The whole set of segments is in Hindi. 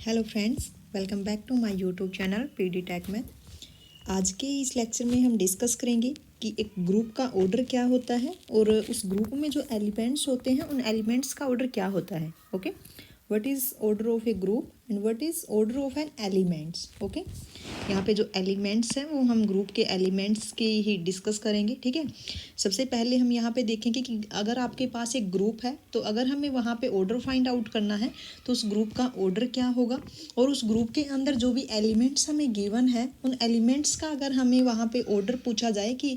Hello friends, welcome back to my YouTube channel PD tech math. आज के इस लेक्चर में हम डिस्कस करेंगे कि एक ग्रुप का ऑर्डर क्या होता है और उस ग्रुप में जो एलिमेंट्स होते हैं उन एलिमेंट्स का ऑर्डर क्या होता है। Okay, what is order of a group and what is order of an elements. Okay, यहाँ पे जो एलिमेंट्स हैं वो हम ग्रुप के एलिमेंट्स की ही डिस्कस करेंगे। ठीक है, सबसे पहले हम यहाँ पे देखेंगे कि अगर आपके पास एक ग्रुप है तो अगर हमें वहाँ पे ऑर्डर फाइंड आउट करना है तो उस ग्रुप का ऑर्डर क्या होगा, और उस ग्रुप के अंदर जो भी एलिमेंट्स हमें गिवन है उन एलिमेंट्स का अगर हमें वहाँ पे ऑर्डर पूछा जाए कि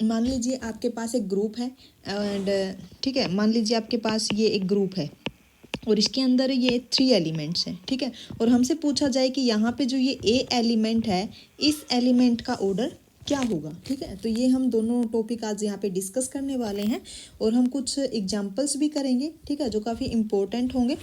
मान लीजिए आपके पास एक ग्रुप है एंड ठीक है, मान लीजिए आपके पास ये एक ग्रुप है और इसके अंदर ये 3 एलिमेंट्स हैं। ठीक है, और हमसे पूछा जाए कि यहाँ पे जो ये ए एलिमेंट है इस एलिमेंट का ऑर्डर क्या होगा। ठीक है, तो ये हम दोनों टॉपिक आज यहाँ पे डिस्कस करने वाले हैं और हम कुछ एग्जांपल्स भी करेंगे। ठीक है, जो काफ़ी इम्पोर्टेंट होंगे।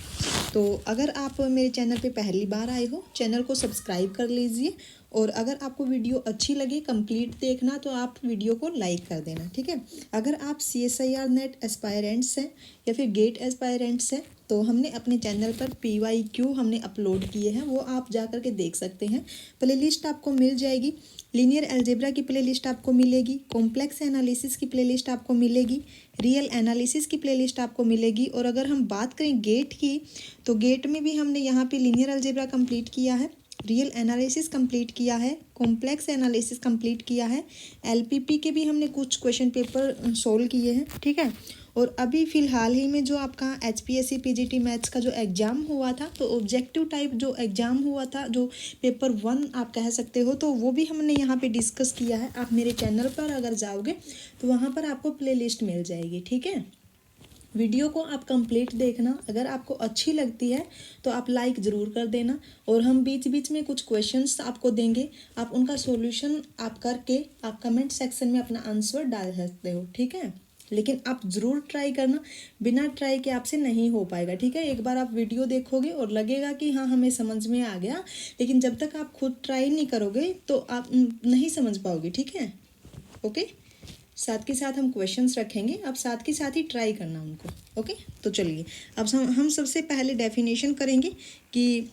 तो अगर आप मेरे चैनल पे पहली बार आए हो, चैनल को सब्सक्राइब कर लीजिए, और अगर आपको वीडियो अच्छी लगे कंप्लीट देखना तो आप वीडियो को लाइक कर देना। ठीक है, अगर आप CSIR नेट एस्पायरेंट्स हैं या फिर गेट एस्पायरेंट्स हैं तो हमने अपने चैनल पर PYQ हमने अपलोड किए हैं, वो आप जा कर के देख सकते हैं। प्लेलिस्ट आपको मिल जाएगी, लीनियर अलजेब्रा की प्लेलिस्ट आपको मिलेगी, कॉम्प्लेक्स एनालिसिस की प्लेलिस्ट आपको मिलेगी, रियल एनालिसिस की प्लेलिस्ट आपको मिलेगी। और अगर हम बात करें गेट की तो गेट में भी हमने यहाँ पे लीनियर अलजेब्रा कंप्लीट किया है, रियल एनालिसिस कंप्लीट किया है, कॉम्प्लेक्स एनालिसिस कंप्लीट किया है, LPP के भी हमने कुछ क्वेश्चन पेपर सोल्व किए हैं। ठीक है, और अभी फ़िलहाल ही में जो आपका HPSC PGT मैथ्स का जो एग्ज़ाम हुआ था तो ऑब्जेक्टिव टाइप जो एग्ज़ाम हुआ था, जो पेपर 1 आप कह सकते हो, तो वो भी हमने यहाँ पे डिस्कस किया है। आप मेरे चैनल पर अगर जाओगे तो वहाँ पर आपको प्लेलिस्ट मिल जाएगी। ठीक है, वीडियो को आप कंप्लीट देखना, अगर आपको अच्छी लगती है तो आप लाइक ज़रूर कर देना, और हम बीच बीच में कुछ क्वेश्चंस आपको देंगे, आप उनका सॉल्यूशन आप करके आप कमेंट सेक्शन में अपना आंसर डाल सकते हो। ठीक है, लेकिन आप ज़रूर ट्राई करना, बिना ट्राई के आपसे नहीं हो पाएगा। ठीक है, एक बार आप वीडियो देखोगे और लगेगा कि हाँ हमें समझ में आ गया, लेकिन जब तक आप खुद ट्राई नहीं करोगे तो आप नहीं समझ पाओगे। ठीक है, ओके, साथ के साथ हम क्वेश्चंस रखेंगे, आप साथ के साथ ही ट्राई करना उनको। ओके, तो चलिए अब हम सबसे पहले डेफिनेशन करेंगे कि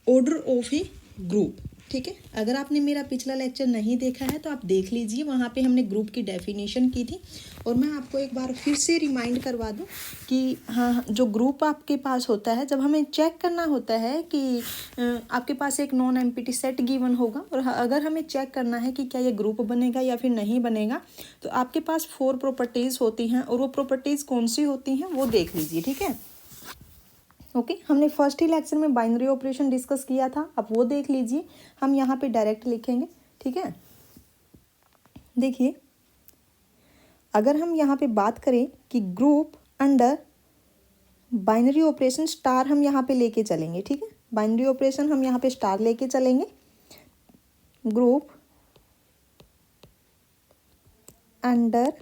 ऑर्डर ऑफ ए ग्रुप। ठीक है, अगर आपने मेरा पिछला लेक्चर नहीं देखा है तो आप देख लीजिए, वहाँ पे हमने ग्रुप की डेफिनेशन की थी। और मैं आपको एक बार फिर से रिमाइंड करवा दूँ कि हाँ, जो ग्रुप आपके पास होता है, जब हमें चेक करना होता है कि आपके पास एक नॉन एम्प्टी सेट गिवन होगा और अगर हमें चेक करना है कि क्या ये ग्रुप बनेगा या फिर नहीं बनेगा, तो आपके पास 4 प्रॉपर्टीज़ होती हैं, और वो प्रॉपर्टीज़ कौन सी होती हैं वो देख लीजिए। ठीक है, ओके, हमने फर्स्ट ही लेक्चर में बाइनरी ऑपरेशन डिस्कस किया था, आप वो देख लीजिए। हम यहाँ पे डायरेक्ट लिखेंगे। ठीक है, देखिए अगर हम यहाँ पे बात करें कि group under binary operation star हम यहाँ पे लेके चलेंगे। ठीक है, बाइनरी ऑपरेशन हम यहाँ पे स्टार लेके चलेंगे। Group under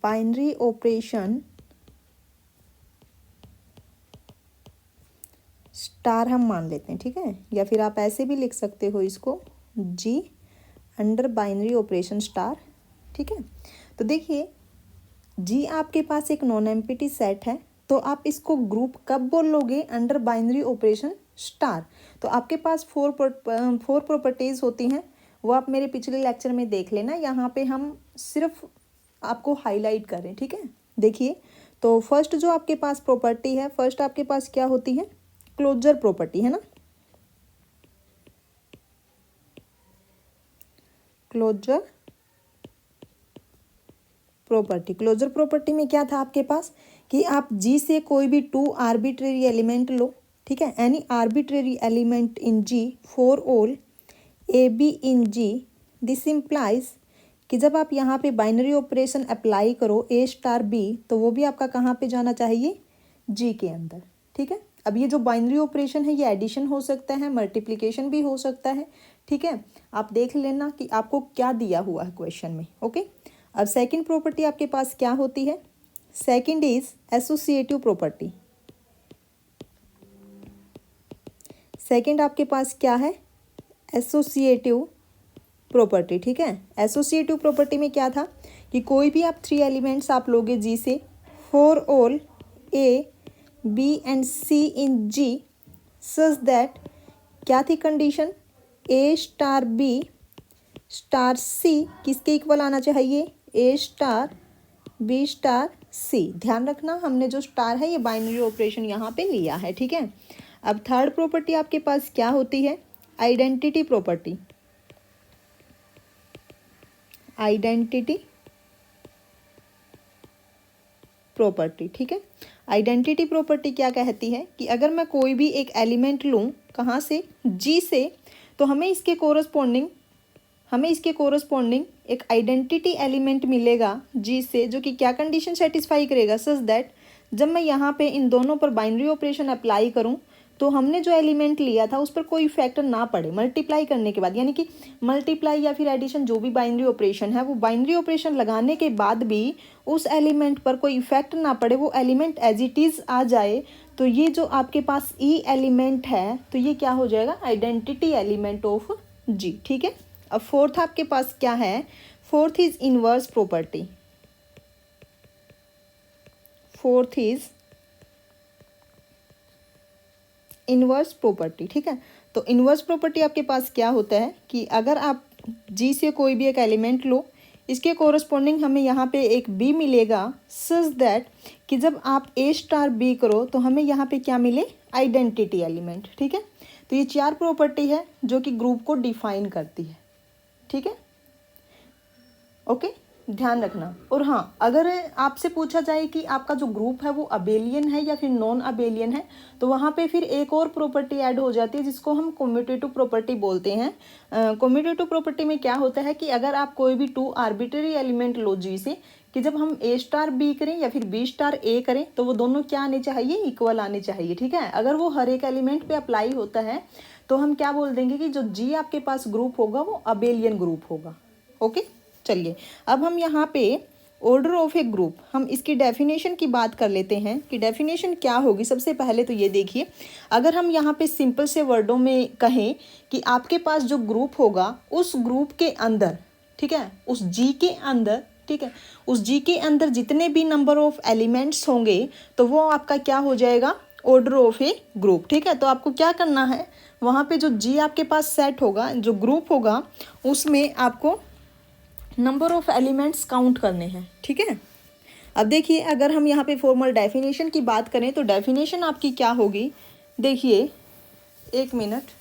binary operation star हम मान लेते हैं। ठीक है, या फिर आप ऐसे भी लिख सकते हो इसको, G under binary operation star. ठीक है, तो देखिए G आपके पास एक नॉन एम्प्टी सेट है, तो आप इसको ग्रुप कब बोलोगे? Under binary operation star. तो आपके पास 4 प्रॉपर्टीज़ होती हैं, वो आप मेरे पिछले लेक्चर में देख लेना, यहाँ पे हम सिर्फ आपको हाईलाइट कर रहे हैं। ठीक है, देखिए तो फर्स्ट जो आपके पास प्रॉपर्टी है, फर्स्ट आपके पास क्या होती है? क्लोजर प्रॉपर्टी है ना, क्लोजर प्रॉपर्टी। क्लोजर प्रॉपर्टी में क्या था आपके पास कि आप G से कोई भी 2 आर्बिट्रेरी एलिमेंट लो। ठीक है, any arbitrary element in G for all AB in G, this implies कि जब आप यहाँ पे बाइनरी ऑपरेशन अप्लाई करो A स्टार B, तो वो भी आपका कहाँ पे जाना चाहिए? G के अंदर। ठीक है, अब ये जो बाइनरी ऑपरेशन है ये एडिशन हो सकता है, मल्टीप्लिकेशन भी हो सकता है। ठीक है, आप देख लेना कि आपको क्या दिया हुआ है क्वेश्चन में। ओके, अब सेकंड प्रॉपर्टी आपके पास क्या होती है? Second is associative property. Second आपके पास क्या है? Associative property. ठीक है, एसोसिएटिव प्रॉपर्टी में क्या था कि कोई भी आप 3 एलिमेंट्स आप लोगे G से, for all A B and C in G such that, क्या थी condition, A star B star C किसके इक्वल आना चाहिए, A star B star C. ध्यान रखना हमने जो स्टार है ये बाइनरी ऑपरेशन यहाँ पे लिया है, ठीक है। अब थर्ड प्रॉपर्टी आपके पास क्या होती है, आइडेंटिटी प्रॉपर्टी। आइडेंटिटी प्रॉपर्टी, ठीक है। आइडेंटिटी प्रॉपर्टी क्या कहती है कि अगर मैं कोई भी एक एलिमेंट लूँ कहाँ से, जी से, तो हमें इसके कोरस्पॉन्डिंग एक आइडेंटिटी एलिमेंट मिलेगा जी से, जो कि क्या कंडीशन सेटिस्फाई करेगा, सच दैट जब मैं यहाँ पे इन दोनों पर बाइनरी ऑपरेशन अप्लाई करूँ तो हमने जो एलिमेंट लिया था उस पर कोई फैक्टर ना पड़े मल्टीप्लाई करने के बाद, यानी कि मल्टीप्लाई या फिर एडिशन जो भी बाइनरी ऑपरेशन है वो बाइनरी ऑपरेशन लगाने के बाद भी उस एलिमेंट पर कोई इफेक्ट ना पड़े, वो एलिमेंट एज इट इज़ आ जाए। तो ये जो आपके पास ई एलिमेंट है तो ये क्या हो जाएगा, आइडेंटिटी एलिमेंट ऑफ जी, ठीक है। अब फोर्थ आपके पास क्या है, fourth is inverse property. Fourth is inverse property, ठीक है। तो इनवर्स प्रॉपर्टी आपके पास क्या होता है कि अगर आप जी से कोई भी एक एलिमेंट लो, इसके कोरस्पॉन्डिंग हमें यहाँ पे एक बी मिलेगा, सच दैट कि जब आप ए स्टार बी करो तो हमें यहाँ पे क्या मिले, आइडेंटिटी एलिमेंट, ठीक है। तो ये चार प्रॉपर्टी है जो कि ग्रुप को डिफाइन करती है, ठीक है, ओके, ध्यान रखना। और हाँ, अगर आपसे पूछा जाए कि आपका जो ग्रुप है वो अबेलियन है या फिर नॉन अबेलियन है, तो वहाँ पे फिर एक और प्रॉपर्टी ऐड हो जाती है जिसको हम कम्यूटेटिव प्रॉपर्टी बोलते हैं। कम्यूटेटिव प्रॉपर्टी में क्या होता है कि अगर आप कोई भी टू आर्बिट्ररी एलिमेंट लो जी से, कि जब हम ए स्टार बी करें या फिर बी स्टार ए करें तो वो दोनों क्या आने चाहिए, इक्वल आने चाहिए, ठीक है। अगर वो हर एक एलिमेंट पे अप्लाई होता है तो हम क्या बोल देंगे कि जो जी आपके पास ग्रुप होगा वो अबेलियन ग्रुप होगा, ओके। चलिए अब हम यहाँ पे ऑर्डर ऑफ ए ग्रुप, हम इसकी डेफिनेशन की बात कर लेते हैं कि डेफिनेशन क्या होगी। सबसे पहले तो ये देखिए, अगर हम यहाँ पे सिंपल से वर्डों में कहें कि आपके पास जो ग्रुप होगा उस ग्रुप के अंदर, ठीक है, उस जी के अंदर, ठीक है, उस जी के अंदर जितने भी नंबर ऑफ एलिमेंट्स होंगे तो वो आपका क्या हो जाएगा, ऑर्डर ऑफ ए ग्रुप, ठीक है। तो आपको क्या करना है, वहाँ पे जो जी आपके पास सेट होगा, जो ग्रुप होगा, उसमें आपको नंबर ऑफ एलिमेंट्स काउंट करने हैं, ठीक है। अब देखिए अगर हम यहाँ पे फॉर्मल डेफिनेशन की बात करें तो डेफिनेशन आपकी क्या होगी, देखिए एक मिनट,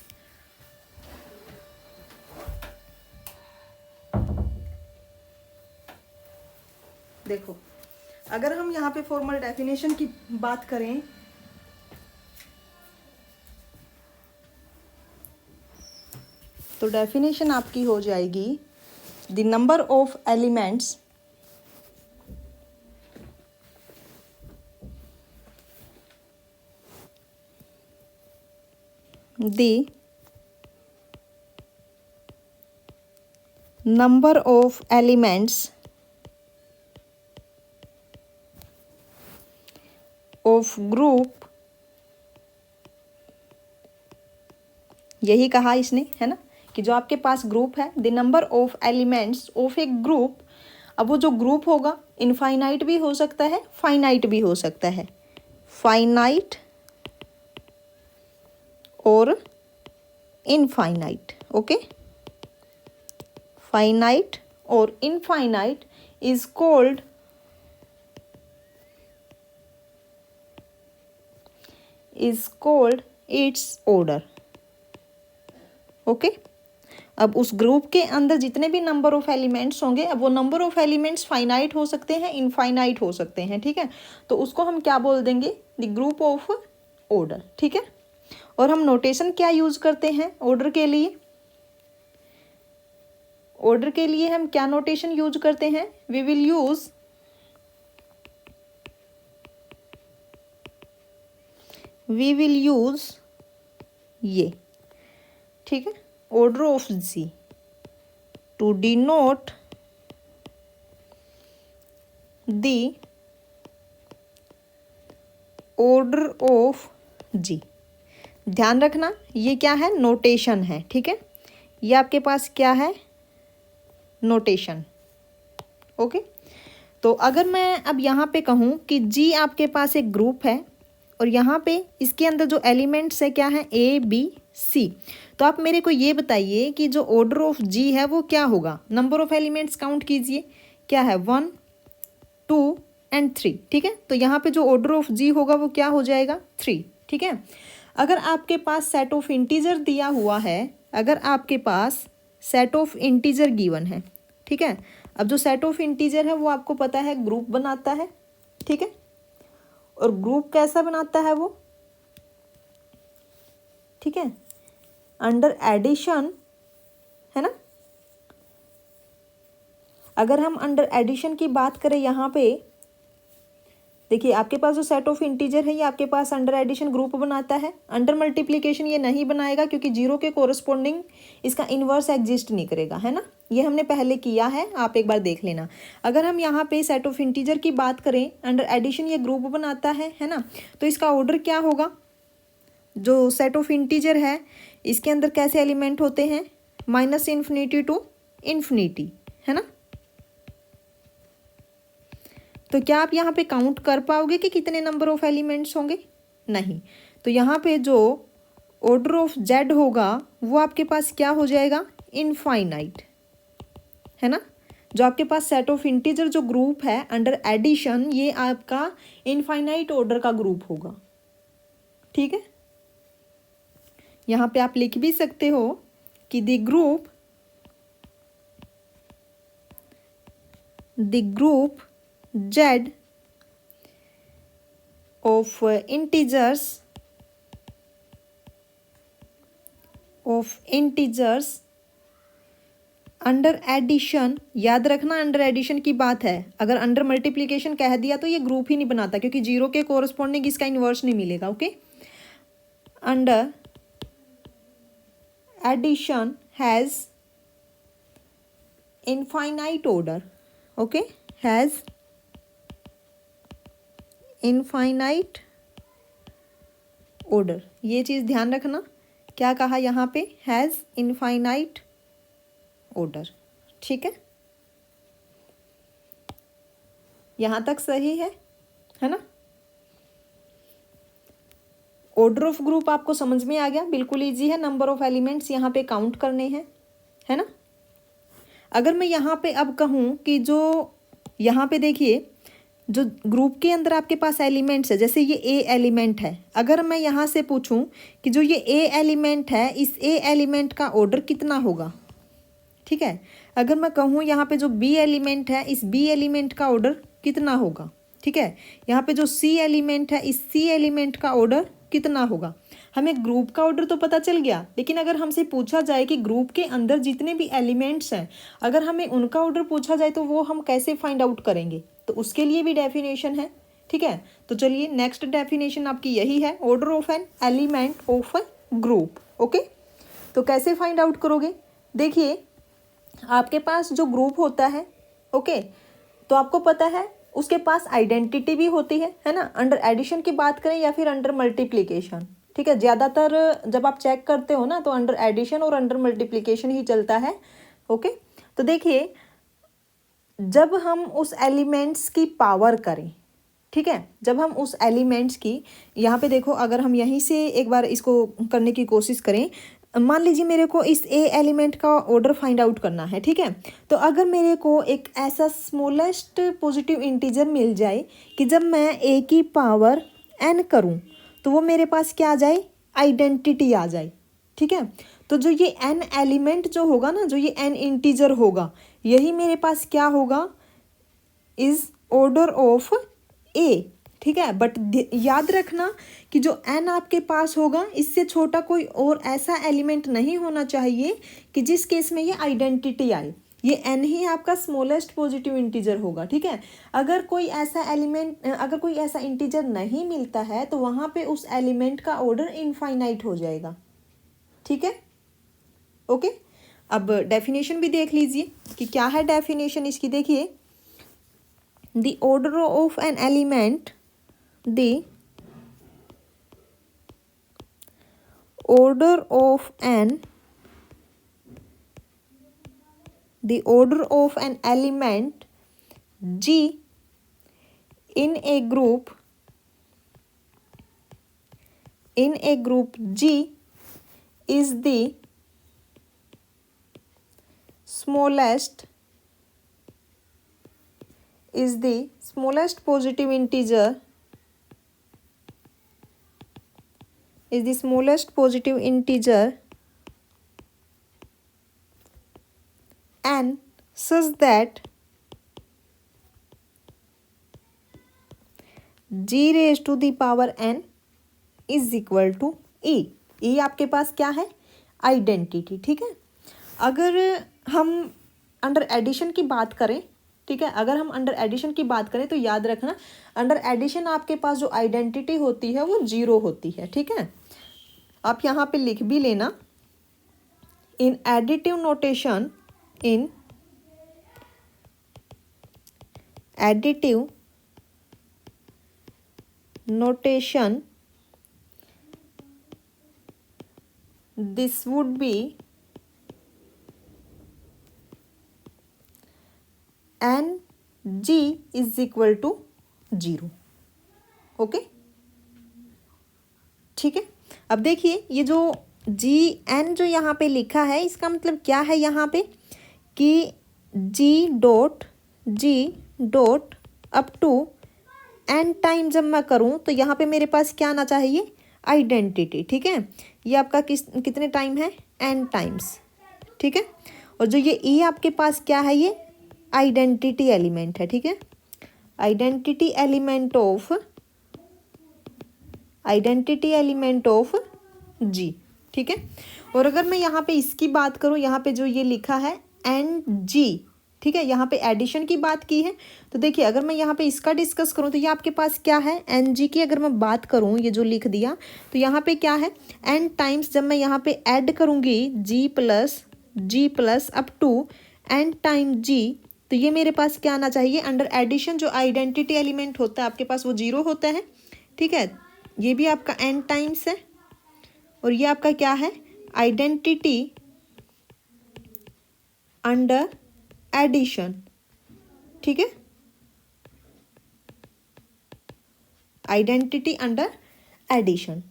देखो अगर हम यहाँ पे फॉर्मल डेफिनेशन की बात करें तो डेफिनेशन आपकी हो जाएगी, the number of elements the number of elements of group, यही कहा इसने, है ना, कि जो आपके पास ग्रुप है, the number of elements of a group. अब वो जो ग्रुप होगा इनफाइनाइट भी हो सकता है, फाइनाइट भी हो सकता है, फाइनाइट और इनफाइनाइट, ओके। फाइनाइट और infinite is called its order, okay. अब उस ग्रुप के अंदर जितने भी नंबर ऑफ एलिमेंट्स होंगे, अब वो नंबर ऑफ एलिमेंट्स फाइनाइट हो सकते हैं, इनफाइनाइट हो सकते हैं, ठीक है। तो उसको हम क्या बोल देंगे, द ग्रुप ऑफ ऑर्डर, ठीक है। और हम नोटेशन क्या यूज करते हैं ऑर्डर के लिए, ऑर्डर के लिए हम क्या नोटेशन यूज करते हैं, वी विल यूज ये, ठीक है, order of G to denote the order of G. ध्यान रखना ये क्या है, नोटेशन है, ठीक है। ये आपके पास क्या है, नोटेशन, ओके। तो अगर मैं अब यहाँ पे कहूँ कि जी आपके पास एक ग्रुप है और यहाँ पे इसके अंदर जो एलिमेंट्स है क्या है, ए बी सी। तो आप मेरे को ये बताइए कि जो ऑर्डर ऑफ जी है वो क्या होगा। नंबर ऑफ एलिमेंट्स काउंट कीजिए, क्या है 1 2 एंड 3। ठीक है, तो यहाँ पे जो ऑर्डर ऑफ जी होगा वो क्या हो जाएगा 3। ठीक है, अगर आपके पास सेट ऑफ इंटीजर दिया हुआ है, अगर आपके पास सेट ऑफ इंटीजर गिवन है, ठीक है, अब जो सेट ऑफ इंटीजर है वो आपको पता है ग्रुप बनाता है। ठीक है, और ग्रुप कैसा बनाता है वो, ठीक है, अंडर एडिशन, है ना। अगर हम अंडर एडिशन की बात करें यहाँ पे देखिए, आपके पास जो सेट ऑफ इंटीजर है ये आपके पास अंडर एडिशन ग्रुप बनाता है। अंडर मल्टीप्लिकेशन ये नहीं बनाएगा क्योंकि जीरो के कोरस्पॉन्डिंग इसका इन्वर्स एग्जिस्ट नहीं करेगा, है ना। ये हमने पहले किया है, आप एक बार देख लेना। अगर हम यहाँ पे सेट ऑफ इंटीजर की बात करें, अंडर एडिशन ये ग्रुप बनाता है ना, तो इसका ऑर्डर क्या होगा। जो सेट ऑफ इंटीजर है इसके अंदर कैसे एलिमेंट होते हैं, -∞ टू इन्फिनिटी, है ना। तो क्या आप यहाँ पे काउंट कर पाओगे कि कितने नंबर ऑफ एलिमेंट्स होंगे, नहीं। तो यहाँ पे जो ऑर्डर ऑफ जेड होगा वो आपके पास क्या हो जाएगा, इनफाइनाइट, है ना। जो आपके पास सेट ऑफ इंटीजर जो ग्रुप है अंडर एडिशन, ये आपका इनफाइनाइट ऑर्डर का ग्रुप होगा। ठीक है, यहाँ पे आप लिख भी सकते हो कि the group Z of integers under addition, याद रखना अंडर एडिशन की बात है। अगर अंडर मल्टीप्लिकेशन कह दिया तो ये ग्रुप ही नहीं बनाता क्योंकि जीरो के कोरस्पॉन्डिंग इसका इन्वर्स नहीं मिलेगा। Okay, under addition has infinite order. Okay, has infinite order, ये चीज़ ध्यान रखना। क्या कहा यहाँ पे, हैज़ इनफाइनाइट ऑर्डर। ठीक है, यहाँ तक सही है ना। ऑर्डर ऑफ ग्रुप आपको समझ में आ गया, बिल्कुल इजी है। नंबर ऑफ एलिमेंट्स यहाँ पे काउंट करने हैं, है ना। अगर मैं यहाँ पे अब कहूँ कि जो यहाँ पे देखिए जो ग्रुप के अंदर आपके पास एलिमेंट्स है, जैसे ये ए एलिमेंट है, अगर मैं यहाँ से पूछूं कि जो ये ए एलिमेंट है इस ए एलिमेंट का ऑर्डर कितना होगा। ठीक है, अगर मैं कहूँ यहाँ पे जो बी एलिमेंट है इस बी एलिमेंट का ऑर्डर कितना होगा। ठीक है, यहाँ पे जो सी एलिमेंट है इस सी एलिमेंट का ऑर्डर कितना होगा। हमें ग्रुप का ऑर्डर तो पता चल गया, लेकिन अगर हमसे पूछा जाए कि ग्रुप के अंदर जितने भी एलिमेंट्स हैं अगर हमें उनका ऑर्डर पूछा जाए तो वो हम कैसे फाइंड आउट करेंगे, तो उसके लिए भी डेफिनेशन है। ठीक है, तो चलिए नेक्स्ट डेफिनेशन आपकी यही है, order of an element of a group. Okay, तो कैसे फाइंड आउट करोगे, देखिए आपके पास जो ग्रुप होता है, ओके, तो आपको पता है उसके पास आइडेंटिटी भी होती है ना। अंडर एडिशन की बात करें या फिर अंडर मल्टीप्लिकेशन, ठीक है, ज़्यादातर जब आप चेक करते हो ना तो अंडर एडिशन और अंडर मल्टीप्लिकेशन ही चलता है। ओके, तो देखिए जब हम उस एलिमेंट्स की पावर करें, ठीक है, जब हम उस एलिमेंट्स की, यहाँ पे देखो अगर हम यहीं से एक बार इसको करने की कोशिश करें, मान लीजिए मेरे को इस ए एलिमेंट का ऑर्डर फाइंड आउट करना है। ठीक है, तो अगर मेरे को एक ऐसा स्मॉलेस्ट पॉजिटिव इंटीजर मिल जाए कि जब मैं ए की पावर एन करूं तो वो मेरे पास क्या आ जाए, आइडेंटिटी आ जाए। ठीक है, तो जो ये एन एलिमेंट जो होगा ना, जो ये एन इंटीजर होगा, यही मेरे पास क्या होगा, इज ऑर्डर ऑफ ए। ठीक है, बट याद रखना कि जो एन आपके पास होगा इससे छोटा कोई और ऐसा एलिमेंट नहीं होना चाहिए कि जिस केस में ये आइडेंटिटी आए। ये एन ही आपका स्मॉलेस्ट पॉजिटिव इंटीजर होगा। ठीक है, अगर कोई ऐसा एलिमेंट, अगर कोई ऐसा इंटीजर नहीं मिलता है तो वहाँ पे उस एलिमेंट का ऑर्डर इनफाइनाइट हो जाएगा। ठीक है, ओके, अब डेफिनेशन भी देख लीजिए कि क्या है डेफिनेशन इसकी। देखिए, the order of an element, the order of an element G in a group in a group G is the smallest positive integer n such that g raised to the power n is equal to E. E आपके पास क्या है? आइडेंटिटी। ठीक है, अगर हम अंडर एडिशन की बात करें, ठीक है, अगर हम अंडर एडिशन की बात करें तो याद रखना अंडर एडिशन आपके पास जो आइडेंटिटी होती है वो 0 होती है। ठीक है, आप यहाँ पे लिख भी लेना, in additive notation, in additive notation this would be n g is equal to 0। Okay, ठीक है। अब देखिए ये जो जी एन जो यहाँ पे लिखा है इसका मतलब क्या है यहाँ पे कि G dot up to N time जब मैं करूँ तो यहाँ पे मेरे पास क्या आना चाहिए? आइडेंटिटी। ठीक है, ये आपका कितने टाइम है? N times. ठीक है, और जो ये ई आपके पास क्या है? ये आइडेंटिटी एलिमेंट है। ठीक है, आइडेंटिटी एलिमेंट ऑफ जी। ठीक है, और अगर मैं यहाँ पे इसकी बात करूँ, यहाँ पे जो ये लिखा है एन जी, ठीक है, यहाँ पे एडिशन की बात की है, तो देखिए अगर मैं यहाँ पे इसका डिस्कस करूँ तो ये आपके पास क्या है? एन जी की अगर मैं बात करूँ, ये जो लिख दिया, तो यहाँ पे क्या है? एन टाइम्स जब मैं यहाँ पे ऐड करूँगी G plus up to N time G, तो ये मेरे पास क्या आना चाहिए? अंडर एडिशन जो आइडेंटिटी एलिमेंट होता है आपके पास वो 0 होता है। ठीक है, ये भी आपका एन टाइम्स है और ये आपका क्या है? Identity under addition. ठीक है, आइडेंटिटी अंडर एडिशन।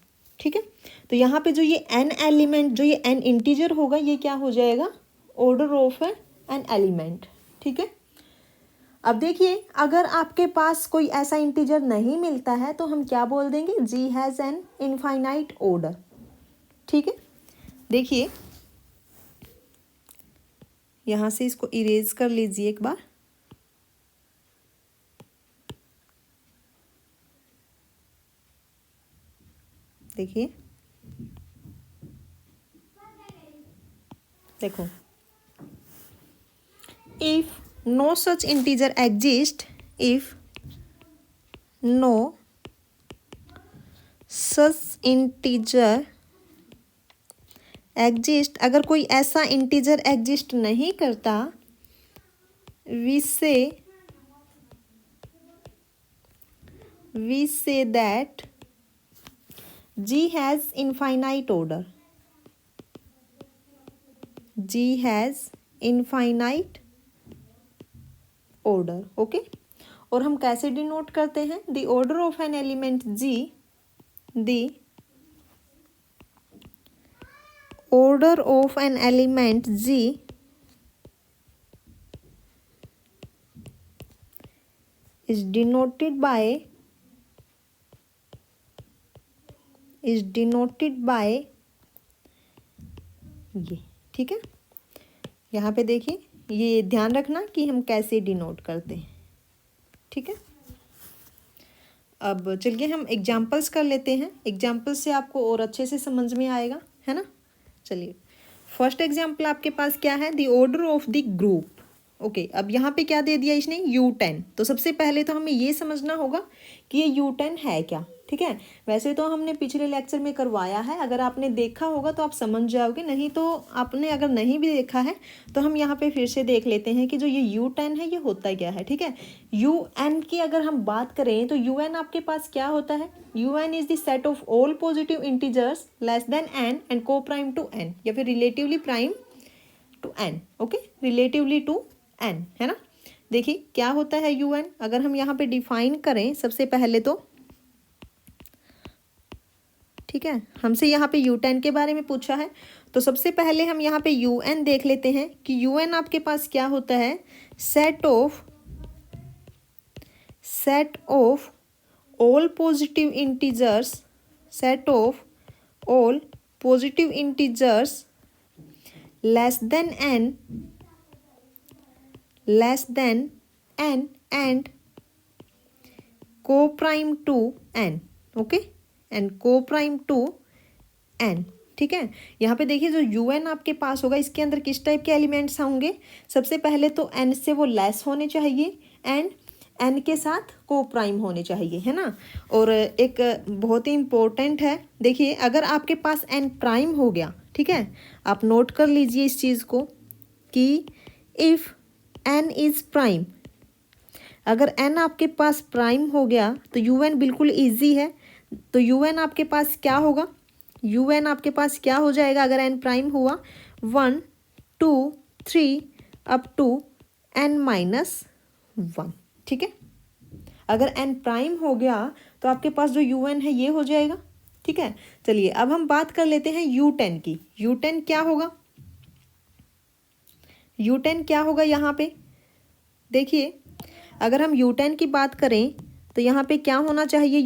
ठीक है, तो यहाँ पे जो ये एन एलिमेंट, जो ये एन इंटीजर होगा, ये क्या हो जाएगा? Order of an element. ठीक है, अब देखिए अगर आपके पास कोई ऐसा इंटीजर नहीं मिलता है तो हम क्या बोल देंगे? जी हैज़ एन इनफाइनाइट ऑर्डर। ठीक है, देखिए यहाँ से इसको इरेज कर लीजिए एक बार। देखिए, देखो, if no such integer exist, if no such integer exist, अगर कोई ऐसा इंटीजर एग्जिस्ट नहीं करता, we say that G has infinite order. G has infinite order. Okay, और हम कैसे डिनोट करते हैं? The order of an element G, the order of an element G is denoted by ये। ठीक है, यहाँ पे देखिए, ये ध्यान रखना कि हम कैसे डिनोट करते हैं। ठीक है, अब चलिए हम एग्जाम्पल्स कर लेते हैं, एग्जाम्पल्स से आपको और अच्छे से समझ में आएगा, है ना। चलिए, फर्स्ट एग्जाम्पल आपके पास क्या है? The order of the group. Okay, अब यहाँ पे क्या दे दिया इसने? U10। तो सबसे पहले तो हमें ये समझना होगा कि ये U10 है क्या। ठीक है, वैसे तो हमने पिछले लेक्चर में करवाया है, अगर आपने देखा होगा तो आप समझ जाओगे, नहीं तो आपने अगर नहीं भी देखा है तो हम यहाँ पे फिर से देख लेते हैं कि जो ये U10 है ये होता क्या है। ठीक है, UN की अगर हम बात करें तो UN आपके पास क्या होता है? UN is the set of all positive integers less than n and को प्राइम टू n, या फिर relatively prime to n। Okay, relatively to n, है ना। देखिए क्या होता है UN, अगर हम यहाँ पे डिफाइन करें सबसे पहले तो ठीक है, हमसे यहाँ पे U10 के बारे में पूछा है। तो सबसे पहले हम यहाँ पे UN देख लेते हैं कि UN आपके पास क्या होता है, set of all positive integers, set of all positive integers less than n and coprime to n, okay, and coprime to n, ठीक है। यहाँ पे देखिए जो UN आपके पास होगा इसके अंदर किस टाइप के एलिमेंट्स होंगे, सबसे पहले तो n से वो लेस होने चाहिए एंड n के साथ कोप्राइम होने चाहिए, है ना। और एक बहुत ही इम्पोर्टेंट है, देखिए अगर आपके पास n प्राइम हो गया, ठीक है, आप नोट कर लीजिए इस चीज़ को कि इफ़ n इज़ प्राइम, अगर n आपके पास प्राइम हो गया तो UN बिल्कुल इजी है। तो UN आपके पास क्या होगा, UN आपके पास क्या हो जाएगा अगर n प्राइम हुआ, 1 2 3 अप टू n-1, ठीक है। अगर n प्राइम हो गया तो आपके पास जो UN है ये हो जाएगा, ठीक है। चलिए अब हम बात कर लेते हैं U10 की। U10 क्या होगा, U10 क्या होगा यहाँ पे देखिए, अगर हम U10 की बात करें तो यहाँ पे क्या होना चाहिए,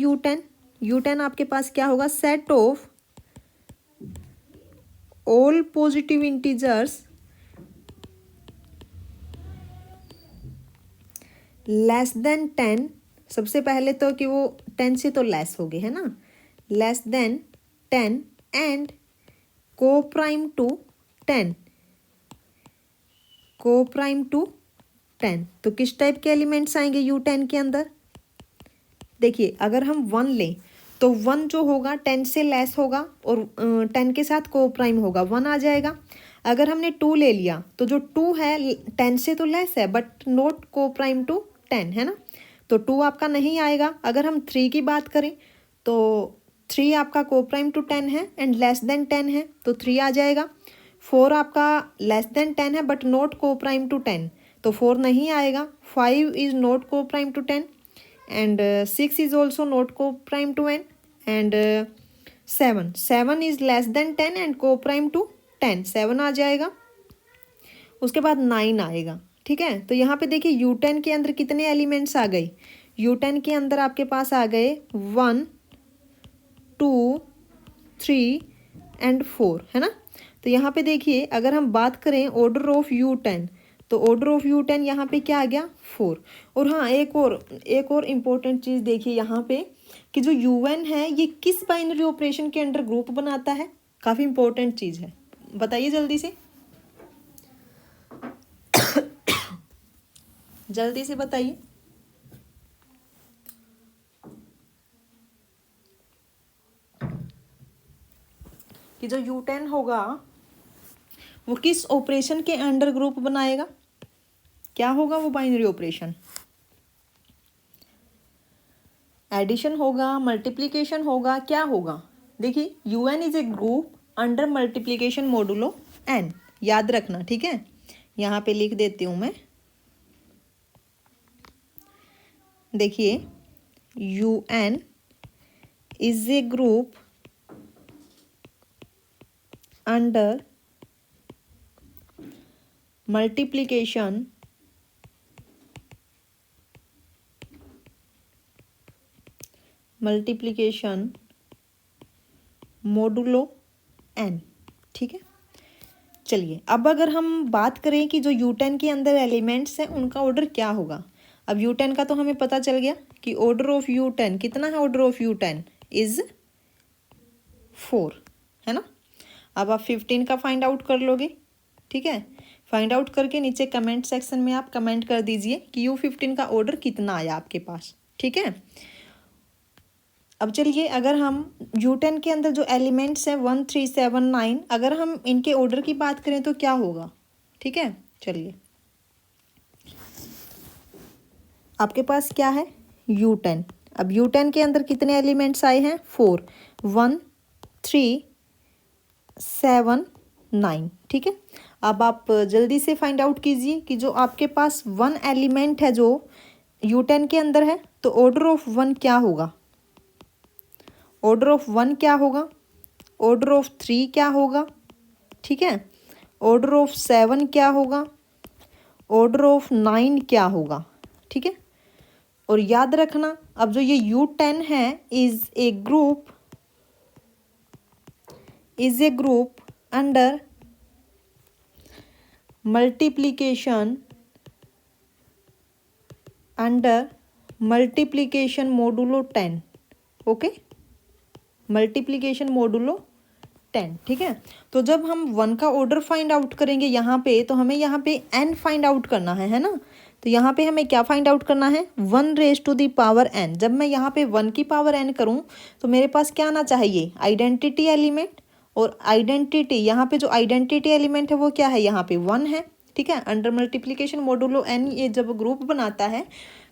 U10 आपके पास क्या होगा, set of all positive integers less than 10, सबसे पहले तो कि वो 10 से तो लेस हो गए, है ना, less than 10 and coprime to 10, coprime to 10। तो किस टाइप के एलिमेंट्स आएंगे U10 के अंदर, देखिए अगर हम 1 लें तो 1 जो होगा 10 से लेस होगा और 10 के साथ कोप्राइम होगा, 1 आ जाएगा। अगर हमने 2 ले लिया तो जो 2 है 10 से तो लेस है बट नॉट कोप्राइम टू 10, है ना, तो 2 आपका नहीं आएगा। अगर हम 3 की बात करें तो 3 आपका कोप्राइम टू 10 है एंड लेस देन 10 है तो 3 आ जाएगा। 4 आपका लेस देन 10 है बट नॉट कोप्राइम टू 10, तो 4 नहीं आएगा। 5 is not coprime to 10 and 6 is also not coprime to n and 7 is less than 10 and coprime to 10, 7 आ जाएगा। उसके बाद 9 आएगा, ठीक है। तो यहाँ पे देखिए U10 के अंदर कितने एलिमेंट्स आ गए, U10 के अंदर आपके पास आ गए 1 2 3 एंड 4, है ना। तो यहाँ पे देखिए अगर हम बात करें ऑर्डर ऑफ U10 तो ऑर्डर ऑफ U10 यहाँ पे क्या आ गया, 4। और हाँ एक और इम्पोर्टेंट चीज़ देखिए यहाँ पे कि जो UN है ये किस बाइनरी ऑपरेशन के अंडर ग्रुप बनाता है, काफ़ी इम्पोर्टेंट चीज़ है, बताइए जल्दी से जल्दी से बताइए कि जो U10 होगा वो किस ऑपरेशन के अंडर ग्रुप बनाएगा, क्या होगा वो बाइनरी ऑपरेशन, एडिशन होगा, मल्टीप्लिकेशन होगा, क्या होगा। देखिए UN is a group under multiplication modulo n, याद रखना, ठीक है। यहाँ पे लिख देती हूँ मैं, देखिए UN is a group under multiplication modulo n, ठीक है। चलिए अब अगर हम बात करें कि जो U10 के अंदर एलिमेंट्स हैं उनका ऑर्डर क्या होगा, अब U10 का तो हमें पता चल गया कि ऑर्डर ऑफ U10 कितना है, ऑर्डर ऑफ U10 इज 4, है ना। अब आप 15 का फाइंड आउट कर लोगे, ठीक है। फाइंड आउट करके नीचे कमेंट सेक्शन में आप कमेंट कर दीजिए कि U15 का ऑर्डर कितना आया आपके पास, ठीक है। अब चलिए अगर हम U10 के अंदर जो एलिमेंट्स हैं 1 3 7 9, अगर हम इनके ऑर्डर की बात करें तो क्या होगा, ठीक है। चलिए आपके पास क्या है U10, अब U10 के अंदर कितने एलिमेंट्स आए हैं, 4, 1 3 7 9, ठीक है। अब आप जल्दी से फाइंड आउट कीजिए कि जो आपके पास 1 एलिमेंट है जो U10 के अंदर है तो ऑर्डर ऑफ 1 क्या होगा, ऑर्डर ऑफ 1 क्या होगा, ऑर्डर ऑफ 3 क्या होगा, ठीक है, ऑर्डर ऑफ 7 क्या होगा, ऑर्डर ऑफ 9 क्या होगा, ठीक है। और याद रखना अब जो ये U10 है is a group under multiplication modulo 10, okay, multiplication modulo 10, ठीक है। तो जब हम 1 का ऑर्डर फाइंड आउट करेंगे यहाँ पे, तो हमें यहाँ पे n फाइंड आउट करना है ना। तो यहाँ पे हमें क्या फाइंड आउट करना है, 1 raise to the power n। जब मैं यहाँ पे 1 की पावर n करूँ तो मेरे पास क्या आना चाहिए, आइडेंटिटी एलिमेंट। और आइडेंटिटी, यहाँ पे जो आइडेंटिटी एलिमेंट है वो क्या है, यहाँ पे 1 है, ठीक है। अंडर मल्टीप्लिकेशन मोडुलो n ये जब ग्रुप बनाता है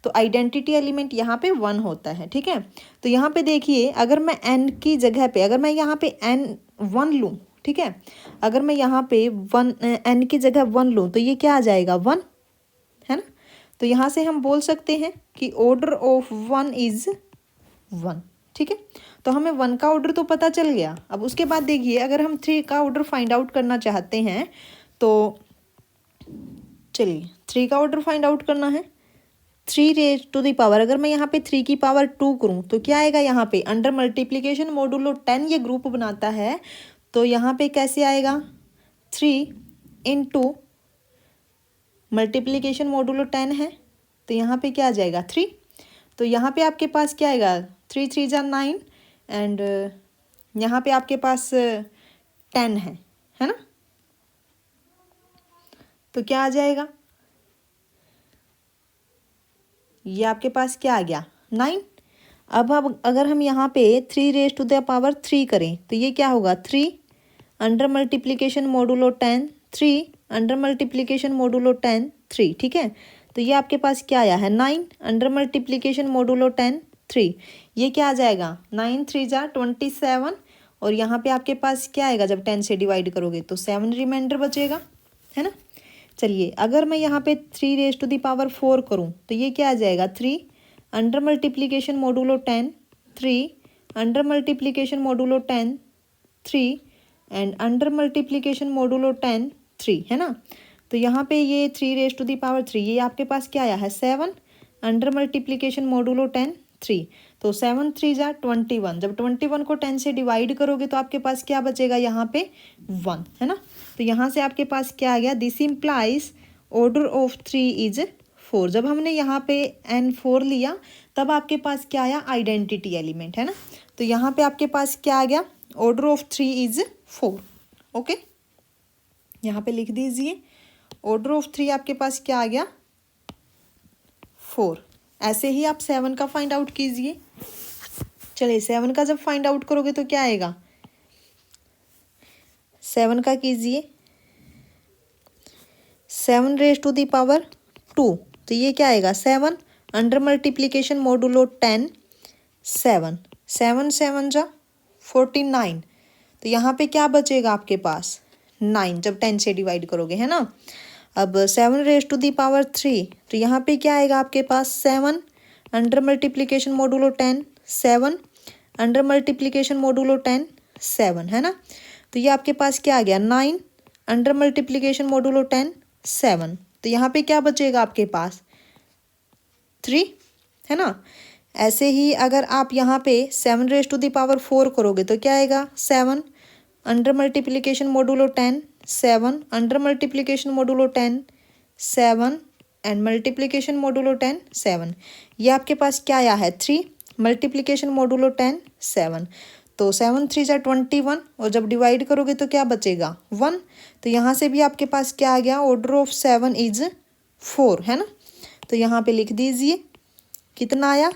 तो आइडेंटिटी एलिमेंट यहाँ पे 1 होता है, ठीक है। तो यहाँ पे देखिए, अगर मैं n की जगह पे, अगर मैं यहाँ पे n1 लूँ, ठीक है, अगर मैं यहाँ पे n की जगह 1 लूँ तो ये क्या आ जाएगा, 1, है ना। तो यहाँ से हम बोल सकते हैं कि ऑर्डर ऑफ 1 इज 1, ठीक है। तो हमें 1 का ऑर्डर तो पता चल गया। अब उसके बाद देखिए, अगर हम 3 का ऑर्डर फाइंड आउट करना चाहते हैं तो चलिए 3 का ऑर्डर फाइंड आउट करना है। 3 रेज टू द पावर, अगर मैं यहाँ पे 3 की पावर 2 करूँ तो क्या आएगा, यहाँ पे अंडर मल्टीप्लिकेशन मोडुलो 10 ये ग्रुप बनाता है। तो यहाँ पे कैसे आएगा, 3 इंटू मल्टीप्लिकेशन मोडुलो 10 है, तो यहाँ पे क्या आ जाएगा, 3। तो यहाँ पे आपके पास क्या आएगा, 3 3 जा 9 एंड यहाँ पे आपके पास 10 है ना। तो क्या आ जाएगा, ये आपके पास क्या आ गया, 9। अब अगर हम यहाँ पे 3 रेज टू द पावर 3 करें तो ये क्या होगा, 3 under multiplication modulo 10, 3 under multiplication modulo 10, 3, ठीक है। तो ये आपके पास क्या आया है, 9 अंडर मल्टीप्लिकेशन मोडुलो 10, 3। ये क्या आ जाएगा, 9 3 जा 27। और यहाँ पे आपके पास क्या आएगा, जब 10 से डिवाइड करोगे तो 7 रिमाइंडर बचेगा, है ना। चलिए अगर मैं यहाँ पे 3 रेज टू द पावर 4 करूँ तो ये क्या आ जाएगा, 3 under multiplication modulo 10, 3 under multiplication modulo 10, 3 and under multiplication modulo 10, 3, है ना। तो यहाँ पे ये 3 रेज टू द पावर 3, ये आपके पास क्या आया है, 7 अंडर मल्टीप्लिकेशन मोडुलो 10, 3। तो 7 3 जा 21, जब 21 को 10 से डिवाइड करोगे तो आपके पास क्या बचेगा, यहाँ पे 1, है ना। तो यहाँ से आपके पास क्या आ गया, this implies order of 3 is 4। जब हमने यहाँ पे n4 लिया तब आपके पास क्या आया, आइडेंटिटी एलिमेंट, है ना। तो यहाँ पे आपके पास क्या आ गया, ऑर्डर ऑफ 3 इज 4, ओके। यहाँ पे लिख दीजिए, ऑर्डर ऑफ 3 आपके पास क्या आ गया, 4। ऐसे ही आप 7 का फाइंड आउट कीजिए। चलिए 7 का जब फाइंड आउट करोगे तो क्या आएगा, 7 का कीजिए, 7 रेज टू द पावर 2, तो ये क्या आएगा, 7 अंडर मल्टीप्लिकेशन मोडुलो 10, 7 7 7 जा 49। तो यहाँ पे क्या बचेगा आपके पास, 9, जब 10 से डिवाइड करोगे, है ना। अब 7 रेज टू द पावर 3, तो यहाँ पे क्या आएगा आपके पास, 7 under multiplication modulo 10, 7 under multiplication modulo 10, 7, है ना। तो ये आपके पास क्या आ गया, 9 अंडर मल्टीप्लिकेशन मोडुलो 10, 7। तो यहाँ पे क्या बचेगा आपके पास, 3, है ना। ऐसे ही अगर आप यहाँ पे 7 रेज टू द पावर 4 करोगे तो क्या आएगा, 7 under multiplication modulo 10, 7 under multiplication modulo 10, 7 and multiplication modulo 10, 7। ये आपके पास क्या आया है, 3 मल्टीप्लिकेशन मोडुलो 10, 7। तो 7 3 जा 21, और जब डिवाइड करोगे तो क्या बचेगा, 1। तो यहाँ से भी आपके पास क्या आ गया, ऑर्डर ऑफ 7 इज 4, है ना। तो यहाँ पे लिख दीजिए कितना आया,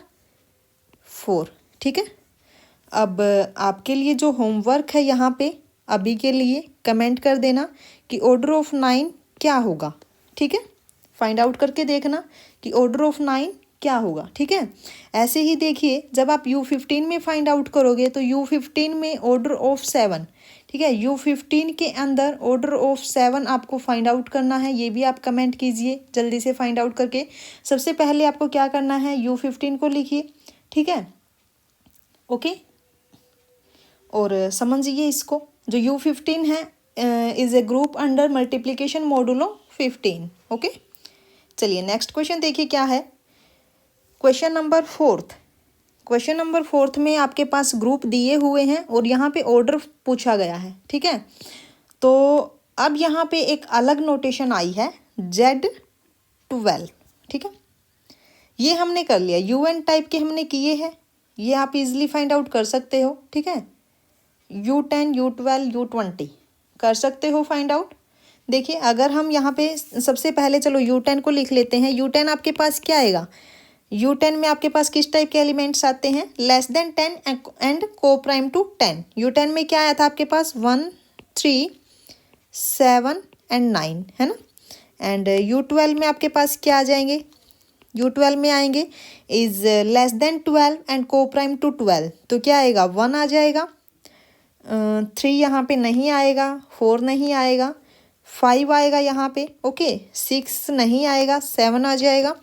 4, ठीक है। अब आपके लिए जो होमवर्क है यहाँ पे अभी के लिए कमेंट कर देना कि ऑर्डर ऑफ 9 क्या होगा, ठीक है। फाइंड आउट करके देखना कि ऑर्डर ऑफ 9 क्या होगा, ठीक है। ऐसे ही देखिए, जब आप U15 में फाइंड आउट करोगे तो U15 में ऑर्डर ऑफ 7, ठीक है, U15 के अंदर ऑर्डर ऑफ 7 आपको फाइंड आउट करना है। ये भी आप कमेंट कीजिए जल्दी से फाइंड आउट करके। सबसे पहले आपको क्या करना है, U15 को लिखिए, ठीक है, ओके। और समझिए इसको, जो U15 है is a group under multiplication modulo 15। Okay, चलिए नेक्स्ट क्वेश्चन देखिए क्या है। Question number 4। क्वेश्चन नंबर 4 में आपके पास ग्रुप दिए हुए हैं और यहाँ पे ऑर्डर पूछा गया है, ठीक है। तो अब यहाँ पे एक अलग नोटेशन आई है Z12, ठीक है। ये हमने कर लिया, UN टाइप के हमने किए हैं, ये आप इजीली फाइंड आउट कर सकते हो, ठीक है। U10, U12, U20 कर सकते हो फाइंड आउट। देखिए अगर हम यहाँ पे सबसे पहले चलो U10 को लिख लेते हैं। U10 आपके पास क्या आएगा, U10 में आपके पास किस टाइप के एलिमेंट्स आते हैं, लेस देन 10 एंड को प्राइम टू 10। U10 में क्या आया था आपके पास 1, 3, 7 एंड 9, है ना। एंड U12 में आपके पास क्या आ जाएंगे, U12 में आएंगे इज लेस देन 12 एंड को प्राइम टू 12, तो क्या आएगा 1 आ जाएगा। 3 यहाँ पे नहीं आएगा, 4 नहीं आएगा, 5 आएगा यहाँ पे, ओके। 6 नहीं आएगा, 7 आ जाएगा,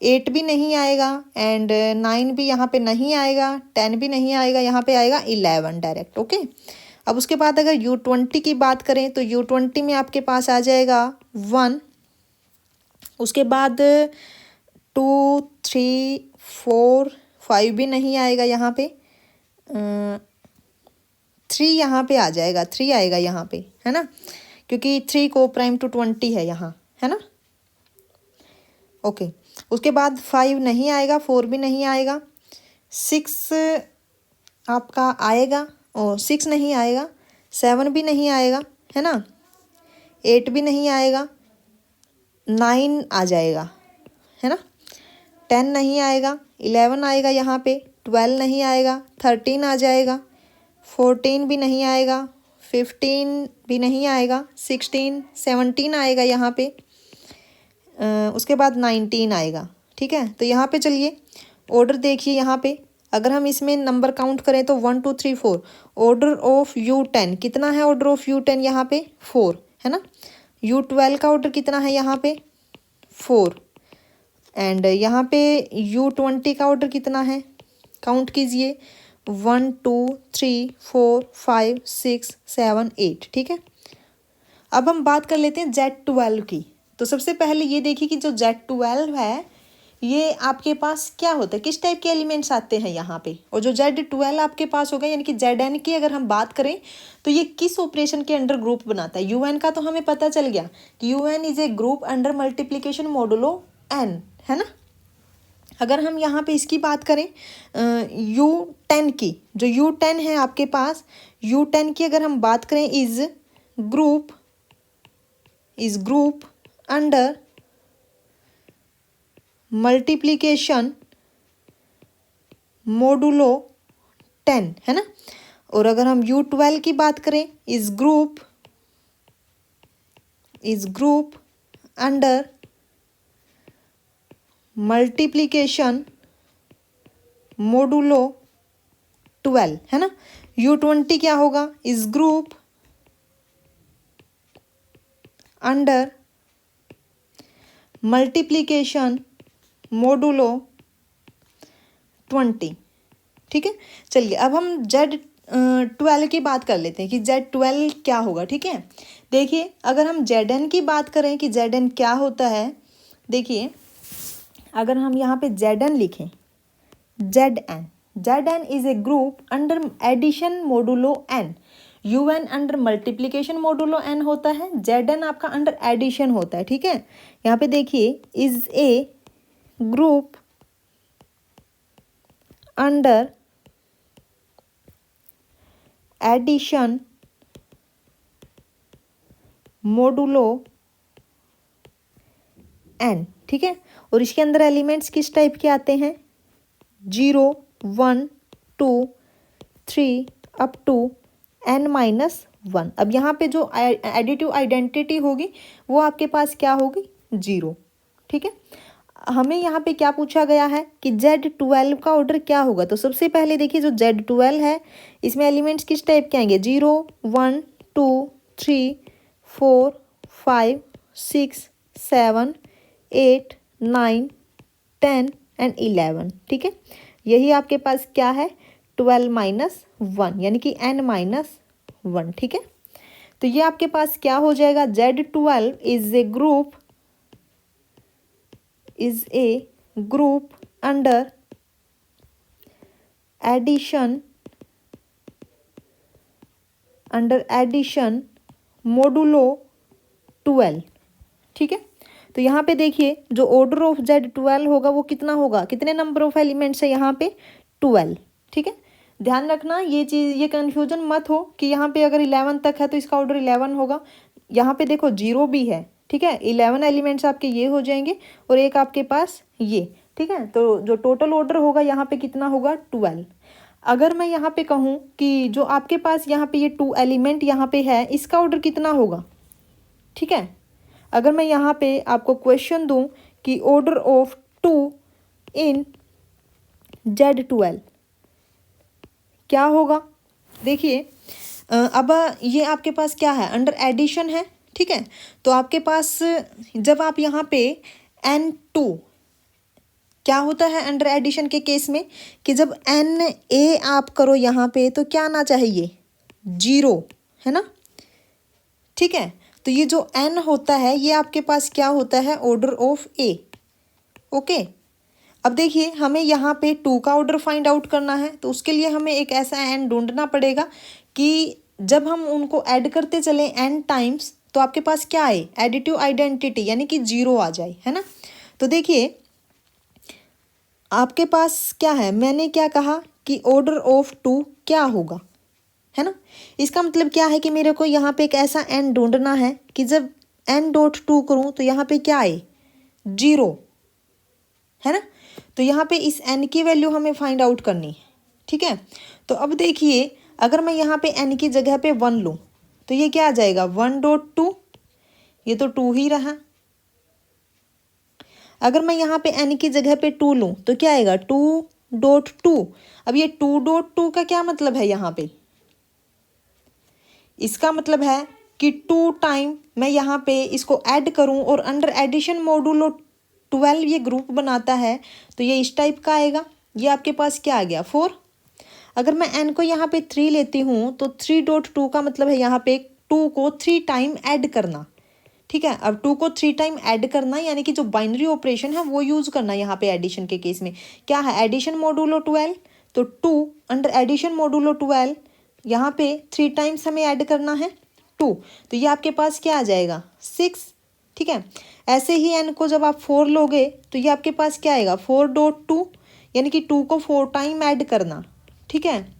8 भी नहीं आएगा एंड 9 भी यहाँ पे नहीं आएगा, 10 भी नहीं आएगा, यहाँ पे आएगा 11 डायरेक्ट, ओके। अब उसके बाद अगर U20 की बात करें तो U20 में आपके पास आ जाएगा 1, उसके बाद 2, 3, 4, 5 भी नहीं आएगा यहाँ पे, 3 यहाँ पे आ जाएगा, 3 आएगा यहाँ पे, है ना, क्योंकि 3 को प्राइम टू 20 है यहाँ, है ना, ओके। उसके बाद 5 नहीं आएगा, 4 भी नहीं आएगा, 6 आपका आएगा और 6 नहीं आएगा, 7 भी नहीं आएगा, है ना, 8 भी नहीं आएगा, 9 आ जाएगा, है ना, 10 नहीं आएगा, 11 आएगा यहाँ पे, 12 नहीं आएगा, 13 आ जाएगा, 14 भी नहीं आएगा, 15 भी नहीं आएगा, 16, 17 आएगा यहाँ पे, उसके बाद 19 आएगा, ठीक है। तो यहाँ पे चलिए ऑर्डर देखिए, यहाँ पे अगर हम इसमें नंबर काउंट करें तो 1, 2, 3, 4, ऑर्डर ऑफ U10 कितना है, ऑर्डर ऑफ U10 यहाँ पे 4, है ना। U12 का ऑर्डर कितना है यहाँ पे 4 एंड यहाँ पे U20 का ऑर्डर कितना है, काउंट कीजिए 1, 2, 3, 4, 5, 6, 7, 8, ठीक है। अब हम बात कर लेते हैं Z12 की। तो सबसे पहले ये देखिए कि जो Z12 है ये आपके पास क्या होता है, किस टाइप के एलिमेंट्स आते हैं यहाँ पे, और जो Z12 आपके पास होगा यानी कि Zn की अगर हम बात करें तो ये किस ऑपरेशन के अंडर ग्रुप बनाता है। UN का तो हमें पता चल गया कि UN is a group under multiplication modulo n, है ना। अगर हम यहाँ पे इसकी बात करें U10 की, जो U10 है आपके पास, U10 की अगर हम बात करें is group under multiplication modulo 10, है ना। और अगर हम U12 की बात करें is group under multiplication modulo 12, है ना। U20 क्या होगा, is group under multiplication modulo 20, ठीक है। चलिए अब हम Z12 की बात कर लेते हैं कि Z12 क्या होगा, ठीक है। देखिए अगर हम Zn की बात करें कि Zn क्या होता है, देखिए अगर हम यहाँ पे Zn लिखें, Zn is a group under addition modulo n, UN under multiplication modulo n होता है, Zn आपका अंडर एडिशन होता है, ठीक है। यहाँ पे देखिए is a group under addition modulo n, ठीक है। और इसके अंदर एलिमेंट्स किस टाइप के आते हैं, 0, 1, 2, 3 अप टू n-1। अब यहाँ पे जो एडिटिव आइडेंटिटी होगी वो आपके पास क्या होगी, 0, ठीक है। हमें यहाँ पे क्या पूछा गया है कि Z12 का ऑर्डर क्या होगा। तो सबसे पहले देखिए जो Z12 है इसमें एलिमेंट्स किस टाइप के आएंगे, 0, 1, 2, 3, 4, 5, 6, 7, 8, 9, 10 एंड 11, ठीक है। यही आपके पास क्या है 12 माइनस 1 यानी कि n माइनस 1, ठीक है। तो ये आपके पास क्या हो जाएगा, Z12 is a group under addition modulo 12, ठीक है। तो यहाँ पे देखिए जो ऑर्डर ऑफ Z12 होगा वो कितना होगा, कितने नंबर ऑफ एलिमेंट्स है यहाँ पे, 12, ठीक है। ध्यान रखना ये चीज़, ये कन्फ्यूजन मत हो कि यहाँ पे अगर 11 तक है तो इसका ऑर्डर 11 होगा। यहाँ पे देखो 0 भी है, ठीक है। 11 एलिमेंट्स आपके ये हो जाएंगे और एक आपके पास ये, ठीक है। तो जो टोटल ऑर्डर होगा यहाँ पे कितना होगा, 12। अगर मैं यहाँ पे कहूँ कि जो आपके पास यहाँ पे ये 2 एलिमेंट यहाँ पे है, इसका ऑर्डर कितना होगा, ठीक है। अगर मैं यहाँ पे आपको क्वेश्चन दूँ कि ऑर्डर ऑफ 2 इन Z12 क्या होगा, देखिए अब ये आपके पास क्या है, अंडर एडिशन है, ठीक है। तो आपके पास जब आप यहाँ पे N2 क्या होता है अंडर एडिशन के केस में कि जब Na आप करो यहाँ पे तो क्या आना चाहिए, 0, है ना, ठीक है। तो ये जो n होता है ये आपके पास क्या होता है, ऑर्डर ऑफ A, ओके। अब देखिए हमें यहाँ पे 2 का ऑर्डर फाइंड आउट करना है, तो उसके लिए हमें एक ऐसा n ढूंढना पड़ेगा कि जब हम उनको ऐड करते चलें n टाइम्स तो आपके पास क्या आए, एडिटिव आइडेंटिटी यानी कि 0 आ जाए, है ना। तो देखिए आपके पास क्या है, मैंने क्या कहा कि ऑर्डर ऑफ 2 क्या होगा, है ना। इसका मतलब क्या है कि मेरे को यहाँ पे एक ऐसा n ढूंढना है कि जब n.2 करूँ तो यहाँ पे क्या आए, 0, है ना। तो यहाँ पे इस n की वैल्यू हमें फाइंड आउट करनी है, ठीक है। तो अब देखिए अगर मैं यहाँ पे n की जगह पे 1 लूँ तो ये क्या आ जाएगा, 1.2, ये तो 2 ही रहा। अगर मैं यहाँ पे n की जगह पे 2 लूँ तो क्या आएगा, 2.2। अब ये 2.2 का क्या मतलब है, यहाँ पे इसका मतलब है कि 2 टाइम मैं यहाँ पे इसको ऐड करूँ और अंडर एडिशन मॉडुलो 12 ये ग्रुप बनाता है, तो ये इस टाइप का आएगा। ये आपके पास क्या आ गया, 4। अगर मैं n को यहाँ पे 3 लेती हूँ तो 3.2 का मतलब है यहाँ पे 2 को 3 टाइम ऐड करना, ठीक है। अब 2 को 3 टाइम ऐड करना यानी कि जो बाइनरी ऑपरेशन है वो यूज करना यहाँ पे एडिशन के केस में क्या है, एडिशन मॉडुलो 12, तो 2 अंडर एडिशन मॉडुलो 12 यहाँ पे 3 टाइम्स हमें ऐड करना है 2, तो ये आपके पास क्या आ जाएगा, 6, ठीक है। ऐसे ही n को जब आप 4 लोगे तो ये आपके पास क्या आएगा, 4.2 यानी कि 2 को 4 टाइम ऐड करना, ठीक है।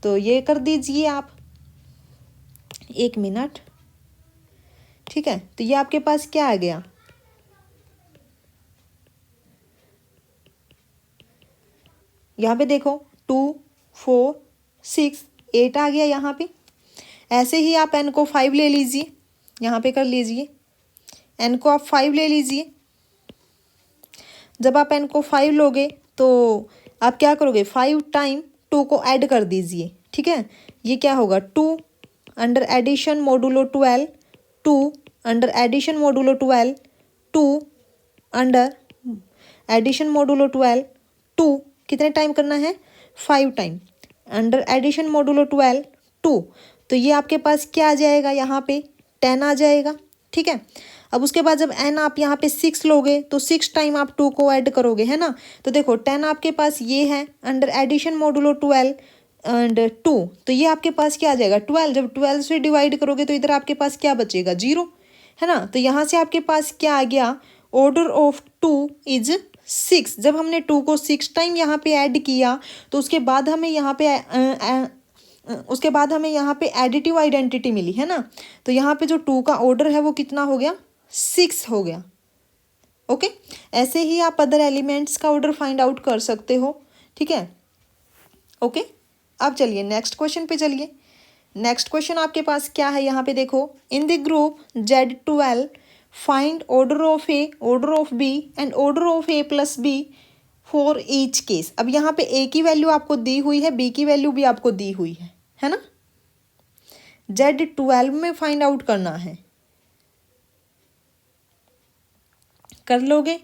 तो ये कर दीजिए आप, 1 मिनट, ठीक है। तो ये आपके पास क्या आ गया, यहाँ पे देखो 2, 4, 6, 8 आ गया यहाँ पे। ऐसे ही आप n को 5 ले लीजिए, यहाँ पे कर लीजिए, n को आप 5 ले लीजिए। जब आप n को 5 लोगे तो आप क्या करोगे, 5 टाइम 2 को ऐड कर दीजिए, ठीक है। ये क्या होगा, 2 under addition modulo 12, 2 under addition modulo 12, 2 under addition modulo 12, 2 कितने टाइम करना है, 5 टाइम अंडर एडिशन मॉडुलो 12, 2। तो ये आपके पास क्या आ जाएगा, यहाँ पे 10 आ जाएगा, ठीक है। अब उसके बाद जब n आप यहाँ पे 6 लोगे तो 6 टाइम आप 2 को ऐड करोगे, है ना। तो देखो 10 आपके पास ये है अंडर एडिशन मॉडुलो 12 एंड 2, तो ये आपके पास क्या आ जाएगा, 12। जब 12 से डिवाइड करोगे तो इधर आपके पास क्या बचेगा, 0, है ना। तो यहाँ से आपके पास क्या आ गया, ऑर्डर ऑफ 2 इज 6। जब हमने 2 को 6 टाइम यहाँ पे ऐड किया तो उसके बाद हमें यहाँ पे एडिटिव आइडेंटिटी मिली, है ना। तो यहाँ पे जो 2 का ऑर्डर है वो कितना हो गया, 6 हो गया, ओके। ऐसे ही आप अदर एलिमेंट्स का ऑर्डर फाइंड आउट कर सकते हो, ठीक है, ओके। अब चलिए नेक्स्ट क्वेश्चन पे चलिए। नेक्स्ट क्वेश्चन आपके पास क्या है, यहाँ पे देखो, in the group Z12 find order of A, order of B and order of A plus B for each case. अब यहाँ पे A की वैल्यू आपको दी हुई है, B की वैल्यू भी आपको दी हुई है ना। Z12 में फाइंड आउट करना है, कर लोगे,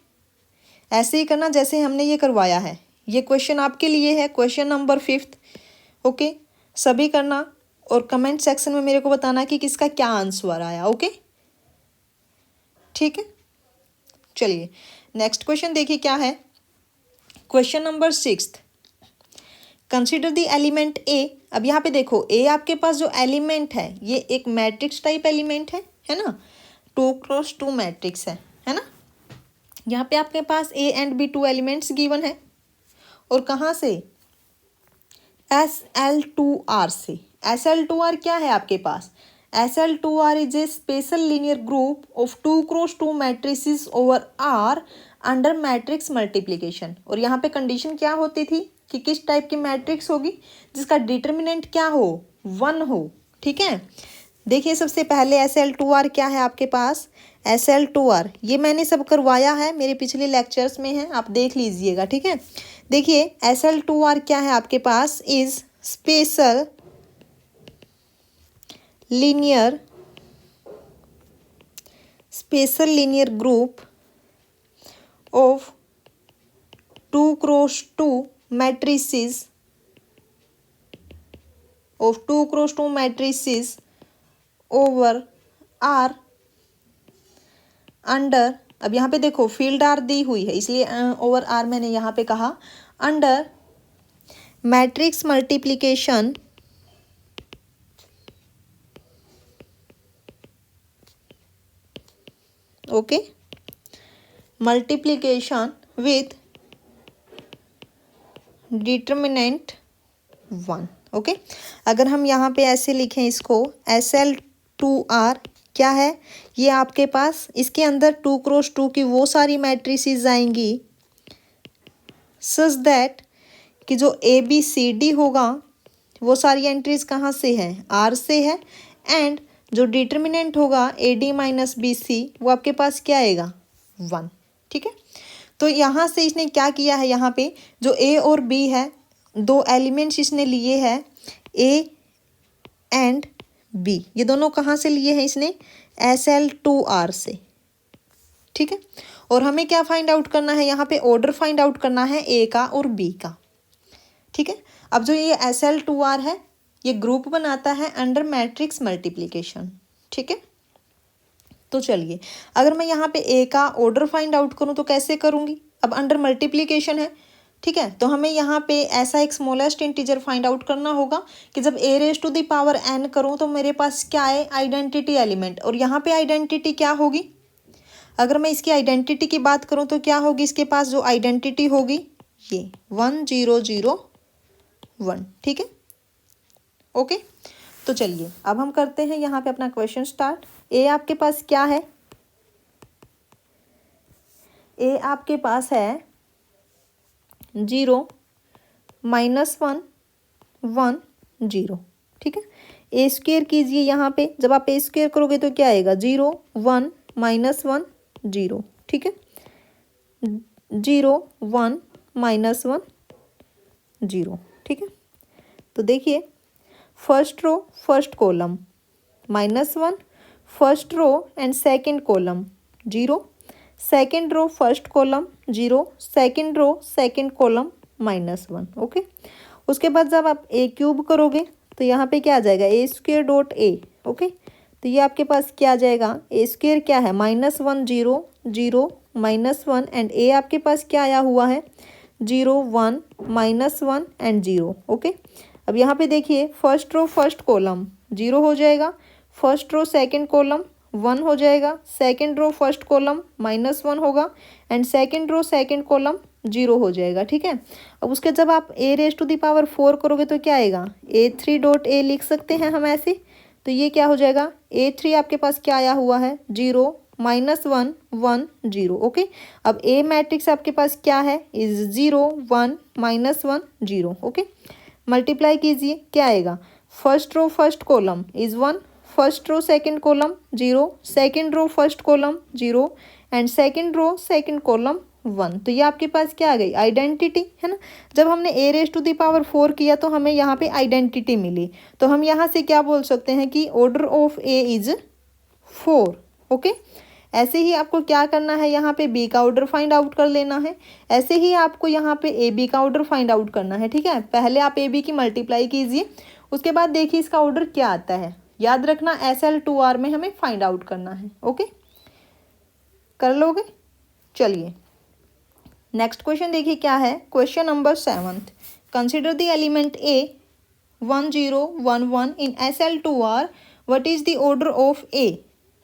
ऐसे ही करना जैसे हमने ये करवाया है। ये क्वेश्चन आपके लिए है, क्वेश्चन नंबर 5। ओके, सभी करना और कमेंट सेक्शन में मेरे को बताना कि किसका क्या आंसर आया। ओके, ठीक है। चलिए नेक्स्ट क्वेश्चन देखिए क्या है। Question number 6, consider the element A. अब यहाँ पे देखो ए आपके पास जो एलिमेंट है ये एक मैट्रिक्स टाइप एलिमेंट है ना, 2x2 मैट्रिक्स है ना। यहाँ पे आपके पास A and B 2 elements given है और कहाँ से, SL2R से। SL2R क्या है आपके पास, SL2R is a special linear group of 2x2 matrices over R under matrix multiplication. और यहाँ पे कंडीशन क्या होती थी कि किस टाइप की मैट्रिक्स होगी, जिसका डिटर्मिनेंट क्या हो, 1 हो। ठीक है, देखिए सबसे पहले SL2R क्या है आपके पास, SL2R ये मैंने सब करवाया है, मेरे पिछले लेक्चर्स में है, आप देख लीजिएगा। ठीक है, देखिए SL2R क्या है आपके पास, is special linear group of 2x2 matrices over R under, अब यहाँ पे देखो फील्ड R दी हुई है इसलिए ओवर R मैंने यहाँ पे कहा, under matrix multiplication okay, multiplication with determinant 1। Okay, अगर हम यहाँ पे ऐसे लिखें इसको, SL2R क्या है, ये आपके पास इसके अंदर 2x2 की वो सारी मैट्रिसेस आएंगी सच दैट कि जो ABCD होगा वो सारी एंट्रीज कहाँ से है, R से है, एंड जो डिटर्मिनेंट होगा AD माइनस BC वो आपके पास क्या आएगा, 1। ठीक है, तो यहाँ से इसने क्या किया है, यहाँ पे जो A और B है, 2 एलिमेंट्स इसने लिए हैं, A एंड B, ये दोनों कहाँ से लिए हैं इसने, SL2R से। ठीक है, और हमें क्या फाइंड आउट करना है, यहाँ पे ऑर्डर फाइंड आउट करना है A का और B का। ठीक है, अब जो ये SL2R है ये ग्रुप बनाता है अंडर मैट्रिक्स मल्टीप्लिकेशन। ठीक है, तो चलिए अगर मैं यहाँ पे ए का ऑर्डर फाइंड आउट करूँ तो कैसे करूँगी, अब अंडर मल्टीप्लिकेशन है। ठीक है, तो हमें यहाँ पे ऐसा एक स्मॉलेस्ट इंटीजर फाइंड आउट करना होगा कि जब A⁴n करूँ तो मेरे पास क्या है, आइडेंटिटी एलिमेंट, और यहाँ पे आइडेंटिटी क्या होगी, अगर मैं इसकी आइडेंटिटी की बात करूँ तो क्या होगी, इसके पास जो आइडेंटिटी होगी ये 1 0 0 1। ठीक है, ओके, तो चलिए अब हम करते हैं यहाँ पे अपना क्वेश्चन स्टार्ट। ए आपके पास क्या है, ए आपके पास है 0 -1 1 0। ठीक है, ए स्क्वेयर कीजिए यहाँ पे, जब आप ए स्क्वेयर करोगे तो क्या आएगा, 0 1 -1 0। ठीक है, 0 1 -1 0। ठीक है, तो देखिए first row first column -1, first row and second column 0, second row first column 0, second row second column -1। Okay, उसके बाद जब आप ए क्यूब करोगे तो यहाँ पे क्या आ जाएगा, A².A। ओके, तो ये आपके पास क्या आ जाएगा, A² क्या है, -1 0 0 -1, एंड ए आपके पास क्या आया हुआ है, 0 1 -1 एंड 0। ओके, अब यहाँ पे देखिए फर्स्ट रो फर्स्ट कॉलम 0 हो जाएगा, फर्स्ट रो सेकंड कॉलम 1 हो जाएगा, सेकंड रो फर्स्ट कॉलम -1 होगा, and second row second column 0 हो जाएगा। ठीक है, अब उसके जब आप A⁴ करोगे तो क्या आएगा, A3.A लिख सकते हैं हम ऐसे, तो ये क्या हो जाएगा, A3 आपके पास क्या आया हुआ है, 0 -1 1 0। ओके, अब ए मैट्रिक्स आपके पास क्या है, इज 0 1 -1 0। ओके, मल्टीप्लाई कीजिए क्या आएगा, first row first column is 1, first row second column 0, second row first column 0, and second row second column 1। तो ये आपके पास क्या आ गई, आइडेंटिटी, है ना। जब हमने A⁴ किया तो हमें यहाँ पे आइडेंटिटी मिली, तो हम यहाँ से क्या बोल सकते हैं कि order of A is 4। Okay, ऐसे ही आपको क्या करना है, यहाँ पे बी का ऑर्डर फाइंड आउट कर लेना है। ऐसे ही आपको यहाँ पे ए बी का ऑर्डर फाइंड आउट करना है, ठीक है। पहले आप ए बी की मल्टीप्लाई कीजिए, उसके बाद देखिए इसका ऑर्डर क्या आता है। याद रखना SL2R में हमें फाइंड आउट करना है। ओके, कर लोगे? चलिए नेक्स्ट क्वेश्चन देखिए क्या है। Question number 7, consider the element A 1 0 1 1 in SL2R, what is the order of A।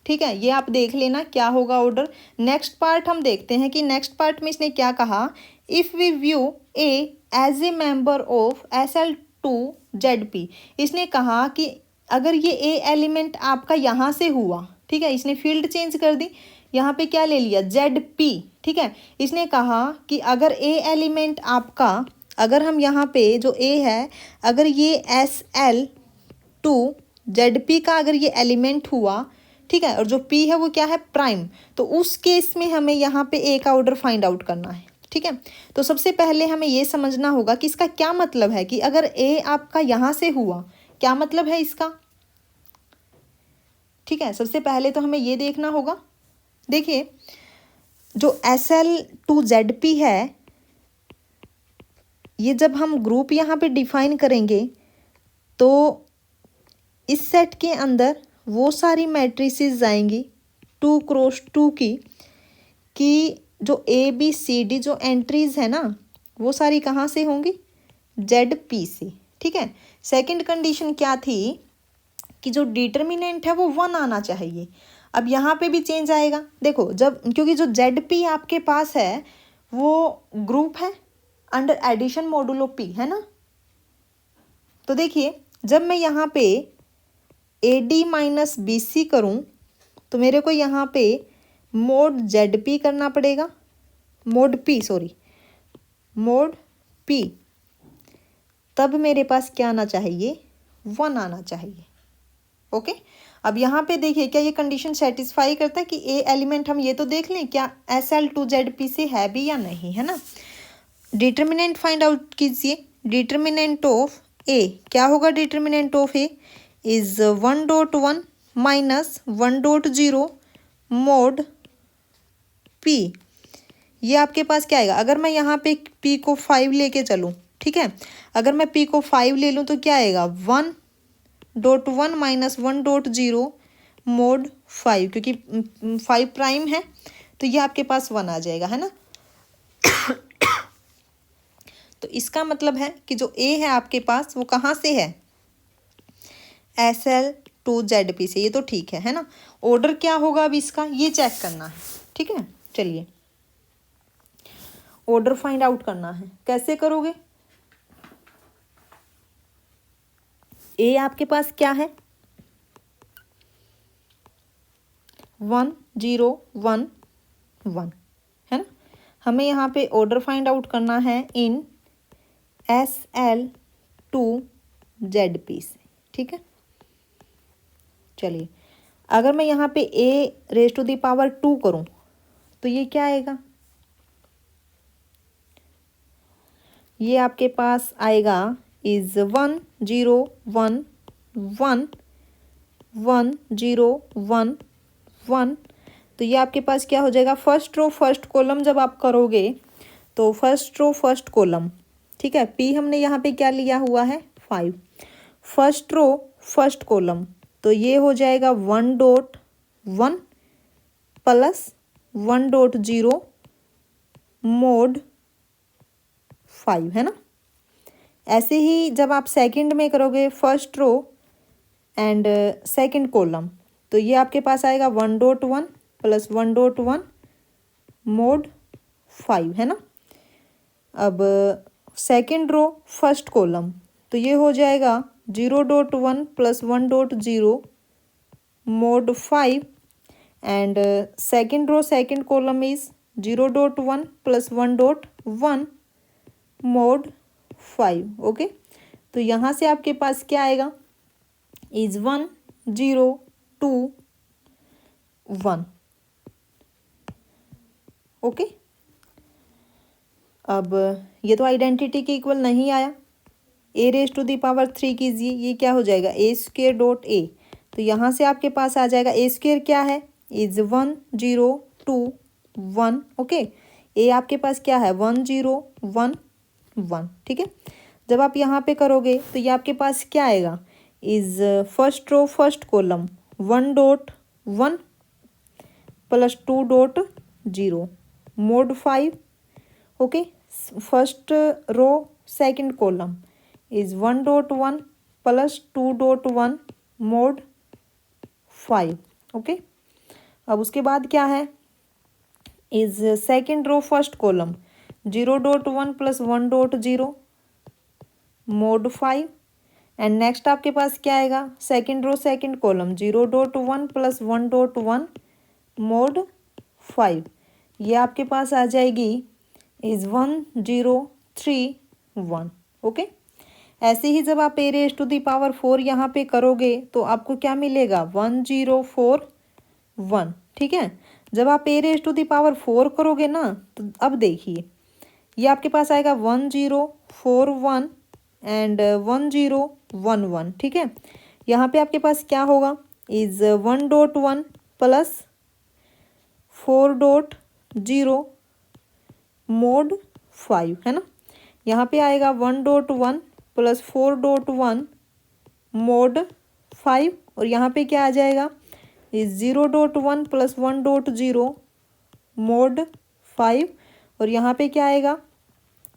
ठीक है, ये आप देख लेना क्या होगा ऑर्डर। नेक्स्ट पार्ट हम देखते हैं कि नेक्स्ट पार्ट में इसने क्या कहा। If we view A as a member of SL2ZP, इसने कहा कि अगर ये A एलिमेंट आपका यहाँ से हुआ, ठीक है, इसने फील्ड चेंज कर दी, यहाँ पे क्या ले लिया ZP, ठीक है। इसने कहा कि अगर A एलिमेंट आपका, अगर हम यहाँ पे जो A है, अगर ये SL2ZP का अगर ये एलिमेंट हुआ, ठीक है, और जो P है वो क्या है, प्राइम, तो उस केस में हमें यहाँ पे A का ऑर्डर फाइंड आउट करना है। ठीक है, तो सबसे पहले हमें ये समझना होगा कि इसका क्या मतलब है कि अगर A आपका यहाँ से हुआ, क्या मतलब है इसका। ठीक है, सबसे पहले तो हमें ये देखना होगा। देखिए जो SL2ZP है, ये जब हम ग्रुप यहाँ पे डिफाइन करेंगे तो इस सेट के अंदर वो सारी मैट्रिसेस आएंगी 2 क्रॉस 2 की, कि जो ABCD जो एंट्रीज है ना, वो सारी कहाँ से होंगी, ZP से। ठीक है, सेकंड कंडीशन क्या थी कि जो डिटर्मिनेंट है वो 1 आना चाहिए। अब यहाँ पे भी चेंज आएगा, देखो जब, क्योंकि जो ZP आपके पास है वो ग्रुप है अंडर एडिशन मॉडुलो P, है ना। तो देखिए जब मैं यहाँ पे AD माइनस BC करूँ तो मेरे को यहाँ पे मोड ZP करना पड़ेगा, मोड P, तब मेरे पास क्या आना चाहिए, 1 आना चाहिए। ओके, अब यहाँ पे देखिए क्या ये कंडीशन सेटिस्फाई करता है कि A एलिमेंट, हम ये तो देख लें क्या SL2ZP से है भी या नहीं, है ना। डिटर्मिनेंट फाइंड आउट कीजिए। डिटर्मिनेंट ऑफ A क्या होगा, determinant of A is 1.1 minus 1.0 mode P। ये आपके पास क्या आएगा, अगर मैं यहाँ पे P को 5 लेके चलूँ, ठीक है, अगर मैं P को 5 ले लूँ तो क्या आएगा, 1.1 माइनस 1.0 मोड 5, क्योंकि 5 प्राइम है तो ये आपके पास 1 आ जाएगा, है ना। तो इसका मतलब है कि जो A है आपके पास वो कहाँ से है, SL2ZP से। ये तो ठीक है ना। ऑर्डर क्या होगा अब इसका, ये चेक करना है। ठीक है, चलिए ऑर्डर फाइंड आउट करना है। कैसे करोगे, A आपके पास क्या है, 1 0 1 1, है ना। हमें यहाँ पे ऑर्डर फाइंड आउट करना है इन SL2ZP से। ठीक है, चलिए अगर मैं यहाँ पे A⁻² करूँ तो ये क्या आएगा, ये आपके पास आएगा इज 1 0 1 1 1 0 1 1। तो ये आपके पास क्या हो जाएगा, फर्स्ट रो फर्स्ट कॉलम जब आप करोगे तो फर्स्ट रो फर्स्ट कॉलम, ठीक है। P हमने यहाँ पे क्या लिया हुआ है, 5, फर्स्ट रो फर्स्ट कॉलम, तो ये हो जाएगा 1.1 प्लस 1.0 मोड 5, है ना। ऐसे ही जब आप सेकंड में करोगे first row and second column, तो ये आपके पास आएगा 1.1 प्लस 1.1 मोड 5, है ना। अब सेकंड रो फर्स्ट कॉलम, तो ये हो जाएगा 0.1 plus 1.0 mod 5 and second row second column is 0.1 plus 1.1 mod 5। Okay, तो यहाँ से आपके पास क्या आएगा, इज 1 0 2 1। ओके, अब ये तो आइडेंटिटी के इक्वल नहीं आया, A⁻³ कीजिए, ये क्या हो जाएगा A² डॉट A। तो यहाँ से आपके पास आ जाएगा A² क्या है, इज 1 0 2 1। ओके, ए आपके पास क्या है 1 0 1 1। ठीक है, जब आप यहाँ पे करोगे तो ये आपके पास क्या आएगा, is first row first column 1 dot 1 plus 2 dot 0 mod 5। Okay, first row second column is 1 dot 1 plus 2 dot 1 mod 5। Okay, अब उसके बाद क्या है, is second row first column 0 dot 1 plus 1 dot 0 mod 5। And next आपके पास क्या आएगा, second row second column 0 dot 1 plus 1 dot 1 mod 5। ये आपके पास आ जाएगी इज 1 0 3 1। ओके, ऐसे ही जब आप ए रेज टू द पावर 4 यहाँ पे करोगे तो आपको क्या मिलेगा 1 0 4 1। ठीक है, जब आप ए रेज टू द पावर 4 करोगे ना तो अब देखिए ये आपके पास आएगा 1 0 4 1 एंड 1 0 1 1। ठीक है, यहाँ पे आपके पास क्या होगा, is 1 dot 1 plus 4 dot 0 mod 5, है ना। यहाँ पे आएगा 1 डॉट 1 प्लस 4 डॉट 1 मोड 5, और यहाँ पे क्या आ जाएगा, is 0 dot 1 plus 1 dot 0 mod 5, और यहाँ पे क्या आएगा,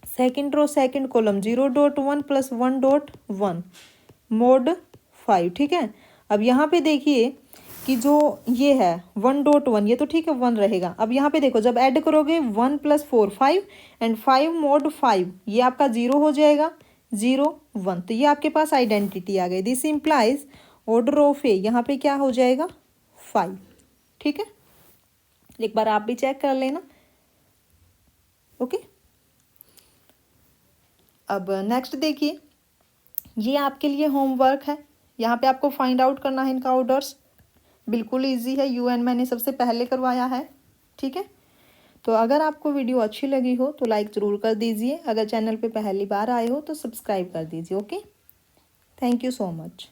second row second column 0 dot 1 plus 1 dot 1 mod 5। ठीक है, अब यहाँ पे देखिए कि जो ये है 1 डॉट 1 ये तो ठीक है 1 रहेगा। अब यहाँ पे देखो जब ऐड करोगे 1 प्लस 4 5 एंड 5 मोड 5 ये आपका 0 हो जाएगा 0 1। तो ये आपके पास आइडेंटिटी आ गई। दिस इम्प्लाइज ऑर्डर ऑफ ए यहाँ पे क्या हो जाएगा 5। ठीक है, एक बार आप भी चेक कर लेना। ओके, अब नेक्स्ट देखिए, ये आपके लिए होमवर्क है। यहाँ पे आपको फाइंड आउट करना है इनका ऑर्डर्स, बिल्कुल इजी है, यूएन मैंने सबसे पहले करवाया है। ठीक है, तो अगर आपको वीडियो अच्छी लगी हो तो लाइक ज़रूर कर दीजिए, अगर चैनल पे पहली बार आए हो तो सब्सक्राइब कर दीजिए। Okay, thank you so much.